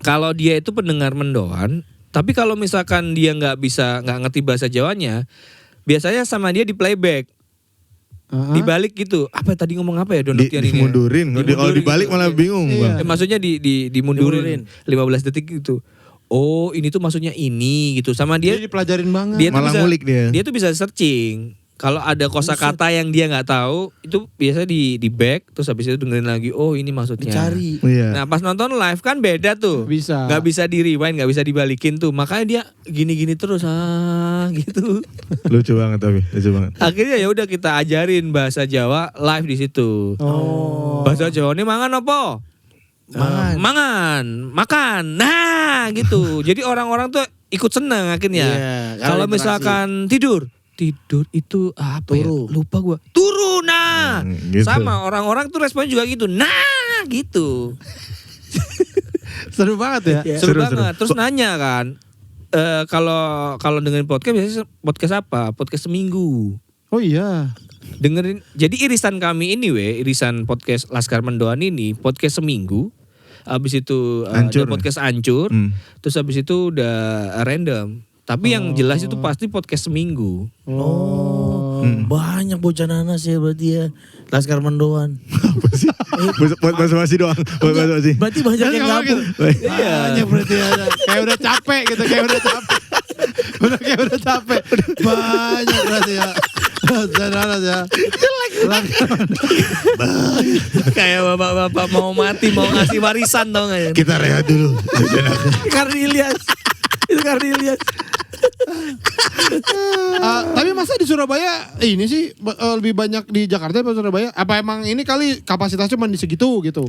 kalau dia itu pendengar mendoan, tapi kalau misalkan dia nggak ngerti bahasa Jawanya, biasanya sama dia di playback. Dibalik gitu. Apa tadi ngomong apa ya Donutian ini? Dimundurin. Kalau dibalik malah bingung. Iya. Bang. Maksudnya dimundurin 15 detik gitu. Oh, ini tuh maksudnya ini gitu. Sama dia Jadi dipelajarin banget. dia tuh Malah bisa, ngulik dia. Dia tuh bisa searching. Kalau ada kosakata yang dia nggak tahu, itu biasanya di back, terus habis itu dengerin lagi. Oh ini maksudnya. Dicari. Iya. Nah pas nonton live kan beda tuh. Bisa. Nggak bisa di rewind, nggak bisa dibalikin tuh. Makanya dia gini-gini terus gitu. Lucu banget tapi, lucu banget. Akhirnya ya udah kita ajarin bahasa Jawa live di situ. Oh. Bahasa Jawa ini mangan apa? Makan. Nah, gitu. Jadi orang-orang tuh ikut senang akhirnya. Iya, Kalau interaksi. misalkan tidur itu apa ya? Turu. Lupa gua. Turu nah. Gitu. Sama orang-orang tuh responnya juga gitu. Nah, gitu. Seru banget ya. Seru Seru. banget. Terus nanya kan, kalau dengerin podcast biasanya podcast apa? Podcast seminggu. Oh iya. Dengerin. Jadi irisan kami ini irisan podcast Laskar Mendoan ini podcast seminggu. Habis itu Hancur. ada podcast hancur. Terus habis itu udah random. Tapi yang jelas itu pasti podcast seminggu. Oh. Banyak bocah nanas ya berarti ya. Laskar Mendoan. Apa sih? Buat basa-basi doang. Buat basa-basi. Berarti banyak yang gabung. Banyak berarti ada. Kayak udah capek gitu, kayak udah capek. Udah capek. Banyak berarti ya. Nanas ya. Kayak bapak-bapak mau mati, mau ngasih warisan tau gak ya? Kita rehat dulu. Karnilias. Itu Karnilias. Tapi masa di Surabaya ini sih lebih banyak di Jakarta atau Surabaya? Apa emang ini kali kapasitasnya cuma di segitu gitu?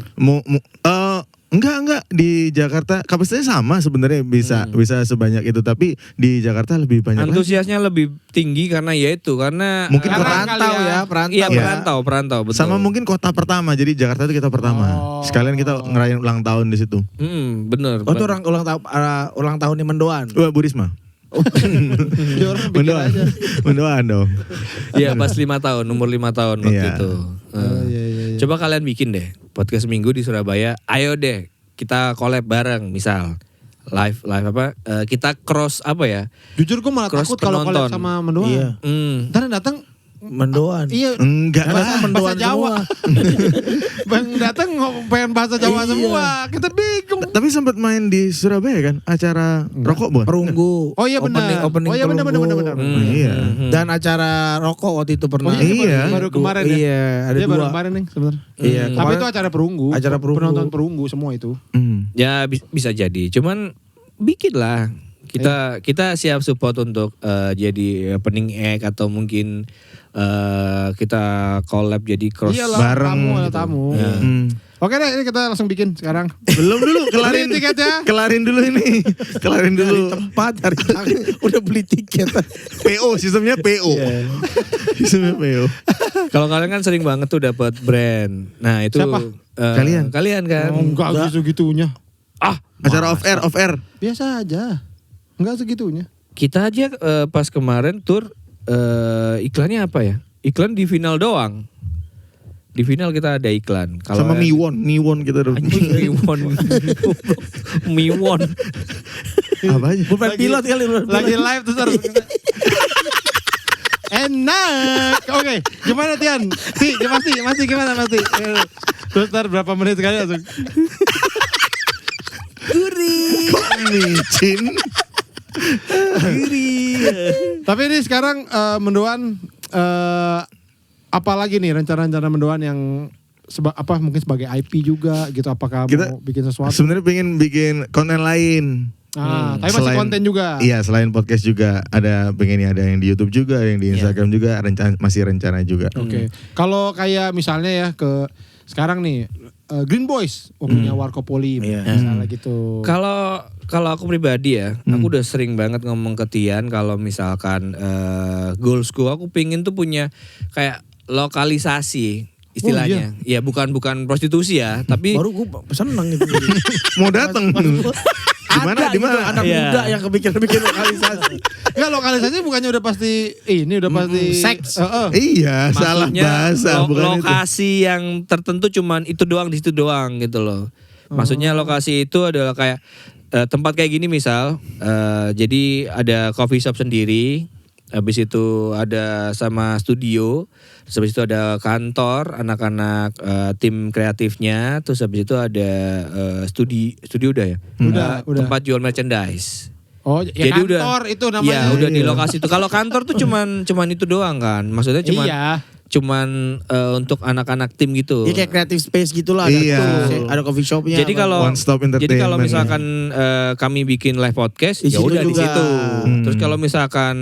Enggak di Jakarta kapasitasnya sama sebenarnya bisa sebanyak itu tapi di Jakarta lebih banyak lagi. Antusiasnya lebih tinggi karena ya itu karena Mungkin Perantau ya, perantau. Iya, Ya. perantau betul. Sama mungkin kota pertama jadi Jakarta itu kita pertama. Sekalian kita ngerayain ulang tahun di situ. Bener. Oh itu ulang tahun di Mendoan. Wah, Bu Risma. Dia orang bikin Mendoan. aja. Mendoan dong. Iya pas 5 tahun, umur 5 tahun waktu Iya. itu. Iya. Coba kalian bikin deh podcast seminggu di Surabaya. Ayo deh kita collab bareng misal live apa? Kita cross apa ya? Jujur gue malah Cross takut kalau collab penonton. sama Mendoan. Iya. Ntar yang datang Mendoan. iya Enggak Karena lah. Mendoan bahasa Jawa. Bang datang pengen bahasa Jawa semua. Kita bingung. Tapi sempat main di Surabaya kan acara rokok bukan? Perunggu. Oh iya benar. Opening Oh iya benar. Perunggu. Iya. Dan acara rokok waktu itu pernah. Oh iya, Iya. baru kemarin ya. Iya, ada Dia baru dua. kemarin nih sebenarnya. Iya, Tapi kemarin itu acara perunggu. acara perunggu. Penonton perunggu semua itu. Ya bisa jadi. Cuman bikin lah. Kita siap support untuk jadi opening act atau mungkin kita collab jadi cross. Iyalah, bareng tamu ada gitu. tamu. Ya. Oke deh, ini kita langsung bikin sekarang. Belum dulu, kelarin Beli tiketnya. Kelarin dulu ini. Kelarin dulu. Tempat cari tangan. Udah beli tiket. PO, sistemnya PO. Sistemnya PO. Kalau kalian kan sering banget tuh dapat brand. Nah, itu Siapa? Kalian? Kalian kan. Oh, enggak segitu-gitunya. Acara off air. Biasa aja. Enggak segitunya. Kita aja pas kemarin tur iklannya apa ya? Iklan di final doang. Di final kita ada iklan. Kalau Sama Miwon kita dong. Anjing Miwon. Apa aja? Bukan pilot kali. Lagi live terus harus enak. Oke, gimana Tian? Masih gimana Mas? Terus ntar berapa menit sekali langsung. Micin. Tapi ini sekarang Mendoan apa lagi nih rencana-rencana Mendoan yang mungkin sebagai IP juga gitu, apakah Kita mau bikin sesuatu? Sebenarnya pengen bikin konten lain. Tapi masih konten juga. Iya, selain podcast juga ada yang di YouTube juga, ada yang di Instagram juga, masih rencana juga. Oke. Kalau kayak misalnya ya ke sekarang nih Green Boys punya Warkopoli misalnya gitu. Kalau aku pribadi ya, aku udah sering banget ngomong ke Tian kalau misalkan goalsku aku pingin tuh punya kayak lokalisasi istilahnya. Ya bukan prostitusi ya, tapi Baru gue seneng itu. Mau datang. Ada Di mana? gitu, anak Iya. muda yang kepikiran-bikin lokalisasi. Enggak, lokalisasi bukannya udah pasti ini udah pasti seks. Iya, salah maksudnya bahasa bukan itu. lokasi yang tertentu cuman itu doang di situ doang gitu loh. Maksudnya lokasi itu adalah kayak tempat kayak gini misal, jadi ada coffee shop sendiri, habis itu ada sama studio, terus habis itu ada kantor anak-anak tim kreatifnya, terus habis itu ada studio udah ya, Udah. tempat jual merchandise. Oh, ya Jadi kantor itu namanya. Ya udah di Iya. lokasi itu. Kalau kantor tuh cuman itu doang kan, maksudnya cuman untuk anak-anak tim gitu. Ya kayak creative space gitulah. Iya. Ada coffee shopnya. Jadi kalau One stop jadi kalau entertainment. misalkan kami bikin live podcast, Di ya situ udah di juga. situ. Terus kalau misalkan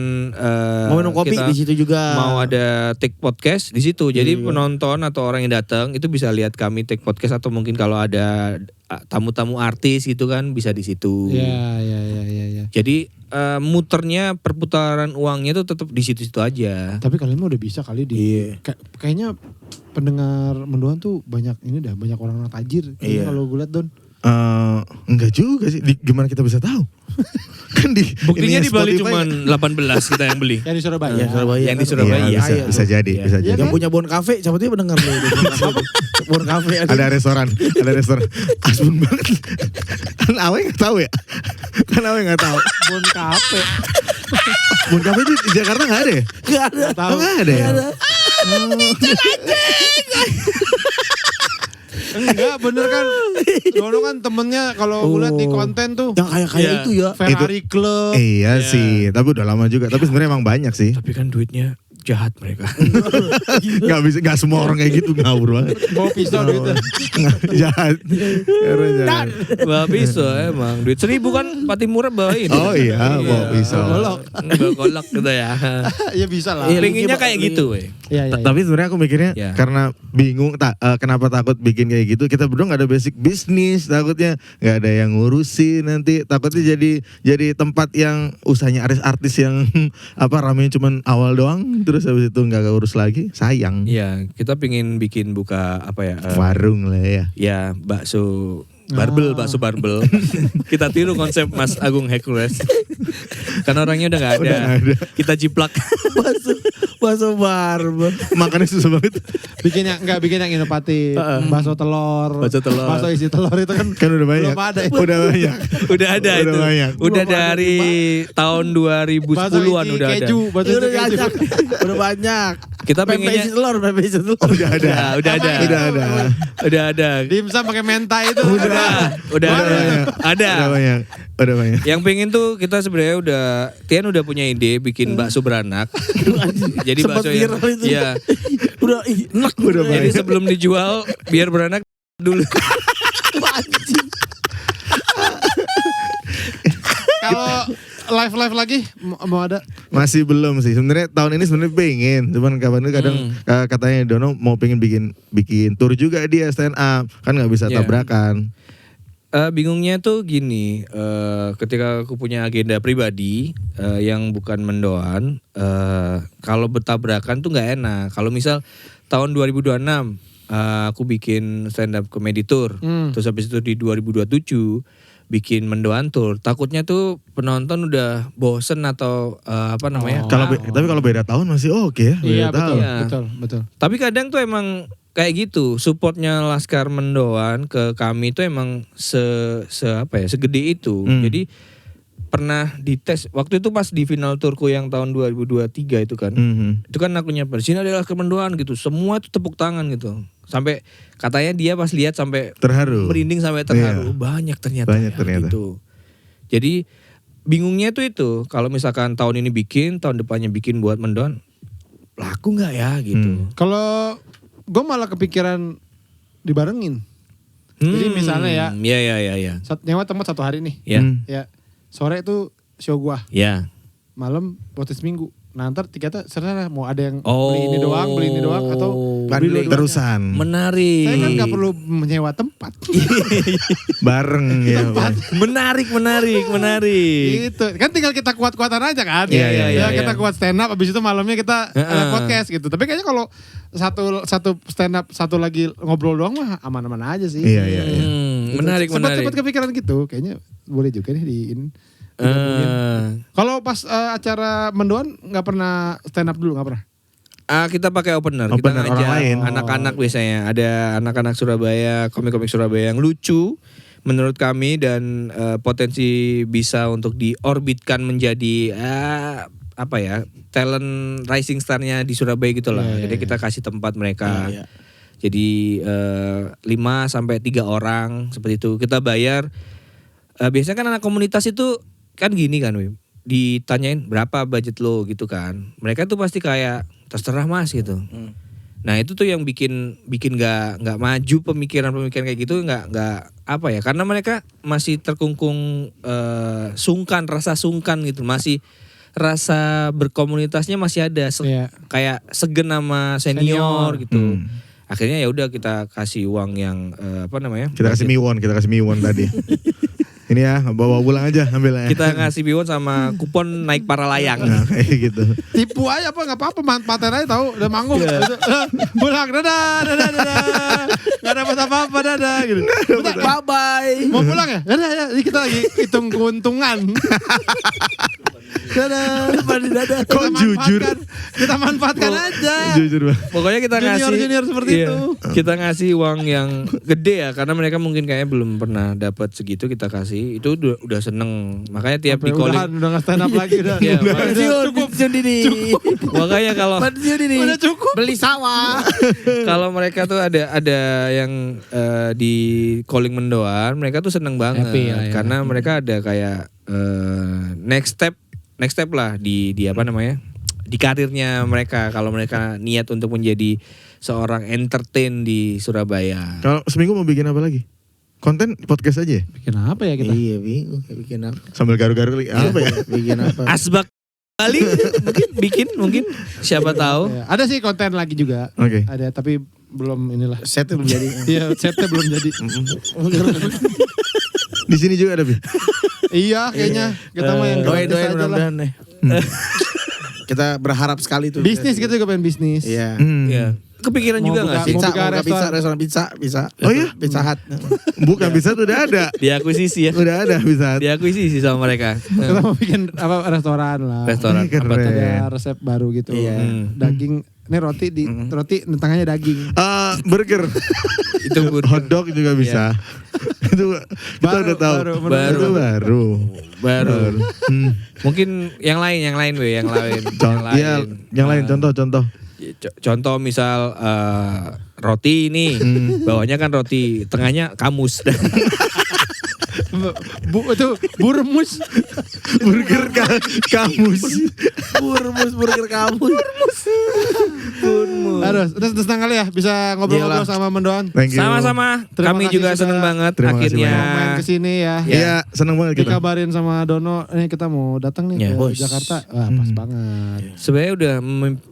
mau minum kopi kita di situ juga. mau ada take podcast di situ. Jadi penonton atau orang yang datang itu bisa lihat kami take podcast atau mungkin kalau ada tamu-tamu artis gitu kan bisa di situ. Ya. Jadi muternya perputaran uangnya tuh tetap di situ-situ aja. Tapi kalian mah udah bisa kali di kayaknya pendengar mendoan tuh banyak ini dah, banyak orang tajir. Iya. Kalau gue liat Don. Enggak juga sih. Gimana kita bisa tahu? Kan di Buktinya ininya di Bali Spotify. cuma 18 kita yang beli. Yang di Surabaya. Yang Surabaya. Yang di kan. Surabaya. Iya, bisa, Iya. bisa jadi, Iya. bisa Iya jadi. Yang punya Bon Cafe, siapa tuh pendengar lo? Bon Cafe. Ada restoran. Asbun banget. Kan Awe nggak tahu ya? Kan Awe nggak tahu. Bon Cafe. Bon Cafe itu di Jakarta nggak ada ya? Gak ada. Tahu. Nggak ada ya? Enggak, bener kan. Dono kan temennya kalau gue liat di konten tuh Yang kayak Iya. itu ya. Ferrari Club. Iya Iya. sih, tapi udah lama juga. Tapi sebenarnya emang banyak sih. Tapi kan duitnya jahat mereka. Nggak bisa, nggak semua orang kayak gitu ngawur banget. Bawa pisau gitu. Nggak, jahat. Karena jahat. Bawa pisau emang. Duit 1.000 kan pati murah bawa ini. Oh iya, bawa pisau. Bawa kolak gitu ya. Ya bisa lah. Iya. Pinginnya kayak gitu weh. Iya. Tapi sebenarnya aku mikirnya Ya. karena bingung kenapa takut bikin kayak gitu. Kita berdua nggak ada basic bisnis, takutnya nggak ada yang ngurusin nanti. Takutnya jadi tempat yang usahanya artis-artis yang ramenya cuman awal doang, terus habis itu nggak urus lagi, sayang. Iya, kita pingin bikin buka Warung lah ya. ya bakso barbel. Kita tiru konsep Mas Agung Hercules. Karena orangnya udah nggak ada. Udah nggak ada. Kita jiplak. Bakso barber. Makannya susah banget. bikin yang inovatif. Bakso telur. Bakso isi telur itu kan Kan udah banyak. belum ada. Udah banyak. Udah ada Udah itu. banyak. Udah Belum ada dari tahun 2010-an Bakso isi udah ada. keju. Bakso Udah isi keju. banyak. Udah banyak. Kita Pempek pengennya isi telur, pempek isi telur. Udah ada. Ya, udah ada. Udah ada. Dimsum pakai mentai itu. Udah ada. Udah banyak. Yang pengen tuh kita sebenarnya Tian udah punya ide bikin bakso beranak. Jadi Sempet bakso yang viral itu. iya. Udah enak. Udah Jadi banyak. sebelum dijual biar beranak dulu. Kalau live lagi mau ada. Masih belum sih. Sebenarnya tahun ini sebenarnya pengen. Cuman kapan itu kadang katanya Dono mau pengen bikin tour juga dia stand up. Kan nggak bisa Iya. tabrakan. Bingungnya tuh gini, ketika aku punya agenda pribadi yang bukan mendoan, kalau bertabrakan tuh nggak enak. Kalau misal tahun 2026 aku bikin stand up comedy tour, terus habis itu di 2027 bikin mendoan tour, takutnya tuh penonton udah bosen atau Tapi kalau beda tahun masih oke ya. Iya Beda tahun. betul. Tapi kadang tuh emang kayak gitu, supportnya Laskar Mendoan ke kami itu emang segede itu. Jadi pernah dites waktu itu pas di final turku yang tahun 2023 itu kan. Itu kan aku nyampe di sini adalah Laskar Mendoan gitu. Semua itu tepuk tangan gitu. Sampai katanya dia pas lihat sampai Terharu. merinding sampai terharu. Iya. Banyak ternyata. Banyak ternyata. Gitu. Jadi bingungnya itu kalau misalkan tahun ini bikin, tahun depannya bikin buat Mendoan, laku nggak ya gitu. Kalau gue malah kepikiran dibarengin. Jadi misalnya ya, Iya. nyewa tempat 1 hari nih. Ya. Ya, sore itu show gua, Ya. malam podcast minggu. Nah ntar tiketnya serah mau ada yang beli ini doang atau beli dua-duanya. Terusan. Menarik. Saya kan nggak perlu menyewa tempat. Bareng ya. Menarik. Gitu. Kan tinggal kita kuat-kuatan aja kan. Iya. Kita kuat stand up, abis itu malamnya kita podcast gitu. Tapi kayaknya kalau satu stand up, satu lagi ngobrol doang mah aman-aman aja sih. Iya. Menarik. Sempat kepikiran gitu. Kayaknya boleh juga nih Kalau pas acara mendoan nggak pernah stand up dulu, nggak pernah. Kita pakai opener. Kita Opener orang lain. ngajak anak-anak biasanya. Ada anak-anak Surabaya, komik-komik Surabaya yang lucu menurut kami dan potensi bisa untuk diorbitkan menjadi talent rising star-nya di Surabaya gitu lah. Jadi kita kasih tempat mereka. Jadi 5 sampai 3 orang seperti itu. Kita bayar. Biasanya kan anak komunitas itu kan gini kan, Wim. Ditanyain berapa budget lo gitu kan. Mereka tuh pasti kayak terserah Mas gitu. Nah itu tuh yang bikin nggak maju pemikiran kayak gitu, nggak apa ya, karena mereka masih terkungkung rasa sungkan gitu, masih rasa berkomunitasnya masih ada kayak segen sama senior gitu. Akhirnya ya udah kita kasih uang yang Kita kasih miwon tadi. Ini ya, bawa pulang aja ambil ya. Kita ngasih biwon sama kupon naik para layang. Nah, kayak gitu. Tipu aja nggak apa-apa, manfaatin aja tahu. Udah manggung, pulang, dadah. Nggak dapat apa-apa, dadah gitu. Bye bye. Mau pulang ya? Dadah ya. Ini kita lagi hitung keuntungan. Dadah. Kok jujur? Kita manfaatkan aja. Jujur banget. Pokoknya kita ngasih junior seperti itu. Kita ngasih uang yang gede ya, karena mereka mungkin kayaknya belum pernah dapat segitu, kita kasih. Itu udah seneng. Makanya tiap di calling udah nggak stand up lagi udah. Iya, Cukup ini. makanya kalau Udah cukup. Beli sawah. kalau mereka tuh ada yang di calling mendoan, mereka tuh seneng banget. Happy ya. Karena mereka ada kayak next step lah di di karirnya mereka, kalau mereka niat untuk menjadi seorang entertain di Surabaya. Kalau seminggu mau bikin apa lagi? Konten podcast aja ya? Bikin apa ya kita? Iya bingung bikin apa. Sambil garu-garu apa ya? Bikin apa. Asbak Bali mungkin siapa tahu. Ya, ada sih konten lagi juga. Oke. Ada tapi belum inilah. Setnya belum jadi. Iya, setnya belum jadi. Di sini juga ada, Bi. Iya, kayaknya kita mah yang Doain gratis aja lah. mudah-mudahan deh. Kita berharap sekali tuh. Bisnis kita juga pengen bisnis. Iya. Iya. Kepikiran Mau juga buka- gak sih? mau Pizza, buka mau buka restoran. bisa. Oh iya? Pizza Hut. Bukan bisa tuh udah ada. Diakuisisi ya. Udah ada bisa. Diakuisisi sama mereka. Kita mau bikin restoran lah. Restoran. Keren. Apa tuh? Ada resep baru gitu. Iya. Daging, ini roti roti tengahnya daging. Burger. Itu Hotdog juga bisa. Itu kita udah tahu. baru. Itu baru. Mungkin yang lain We, yang lain. Iya, yang lain contoh. Contoh misal roti ini, bawahnya kan roti, tengahnya kamus. Itu burmus. Burger kamus. Burger kamu. Aduh, udah senang kali ya bisa ngobrol-ngobrol sama Mendoan. Thank you. Sama-sama. Terima Kami kasih juga sudah- seneng banget Terima kasih akhirnya. Mau main kesini ya. Iya, seneng banget kita. Dikabarin sama Dono, ini kita mau datang nih Ya, ke bos. Jakarta. Wah, pas banget. Sebenarnya udah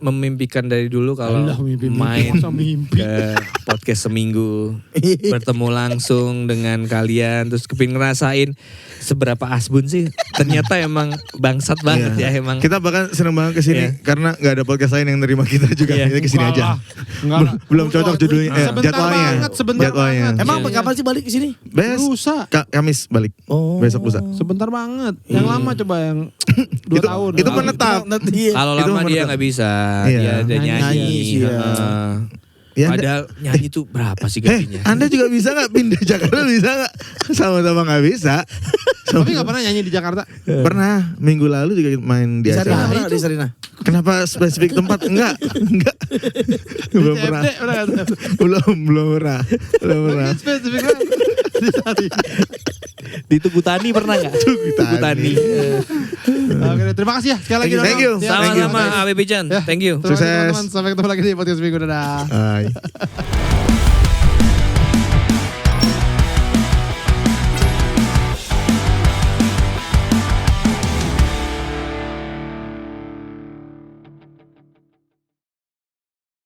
memimpikan dari dulu kalau Alah, mimpi, main masa mimpi. ke podcast seminggu, bertemu langsung dengan kalian, terus kepin ngerasain seberapa asbun sih. Ternyata emang bangsat banget ya emang. Kita bahkan seneng banget kesini karena nggak ada podcast lain yang nerima kita juga. Iya. Kita kesini Enggak aja. lah. Enggak lah. Belum cocok judulnya, Sebentar jadwalnya. banget, sebentar Jadwalnya. banget. Emang Iya. kapan sih balik ke sini? Lusa. Kamis balik. Oh. Besok lusa. Sebentar banget. Yang lama coba yang 2 tahun. Itu menetap. Kalau Itu lama dia menurut- nggak bisa, Iya. dia ada Nyanyi nyanyi. sih, ya. Heeh. Ya, Padahal nyanyi tuh berapa sih gajinya? Anda juga bisa nggak pindah Jakarta, bisa nggak? Sama-sama nggak bisa. Tapi gak pernah nyanyi di Jakarta. Pernah minggu lalu juga main di Di Sarina, acara. pernah di Sarina. Kenapa spesifik tempat? Enggak. Belum pernah. CFD pernah nggak? Belum pernah. Spesifik banget. Di Sarina. Di Tugu Tani pernah nggak? Tugu Tani. Oke, terima kasih ya sekali lagi. Thank you. Dono. Ya, Sama-sama ABB Chan. Ya. Thank you. Terima kasih Sukses. teman-teman. Sampai ketemu lagi di podcast minggu. Dadah. Hai.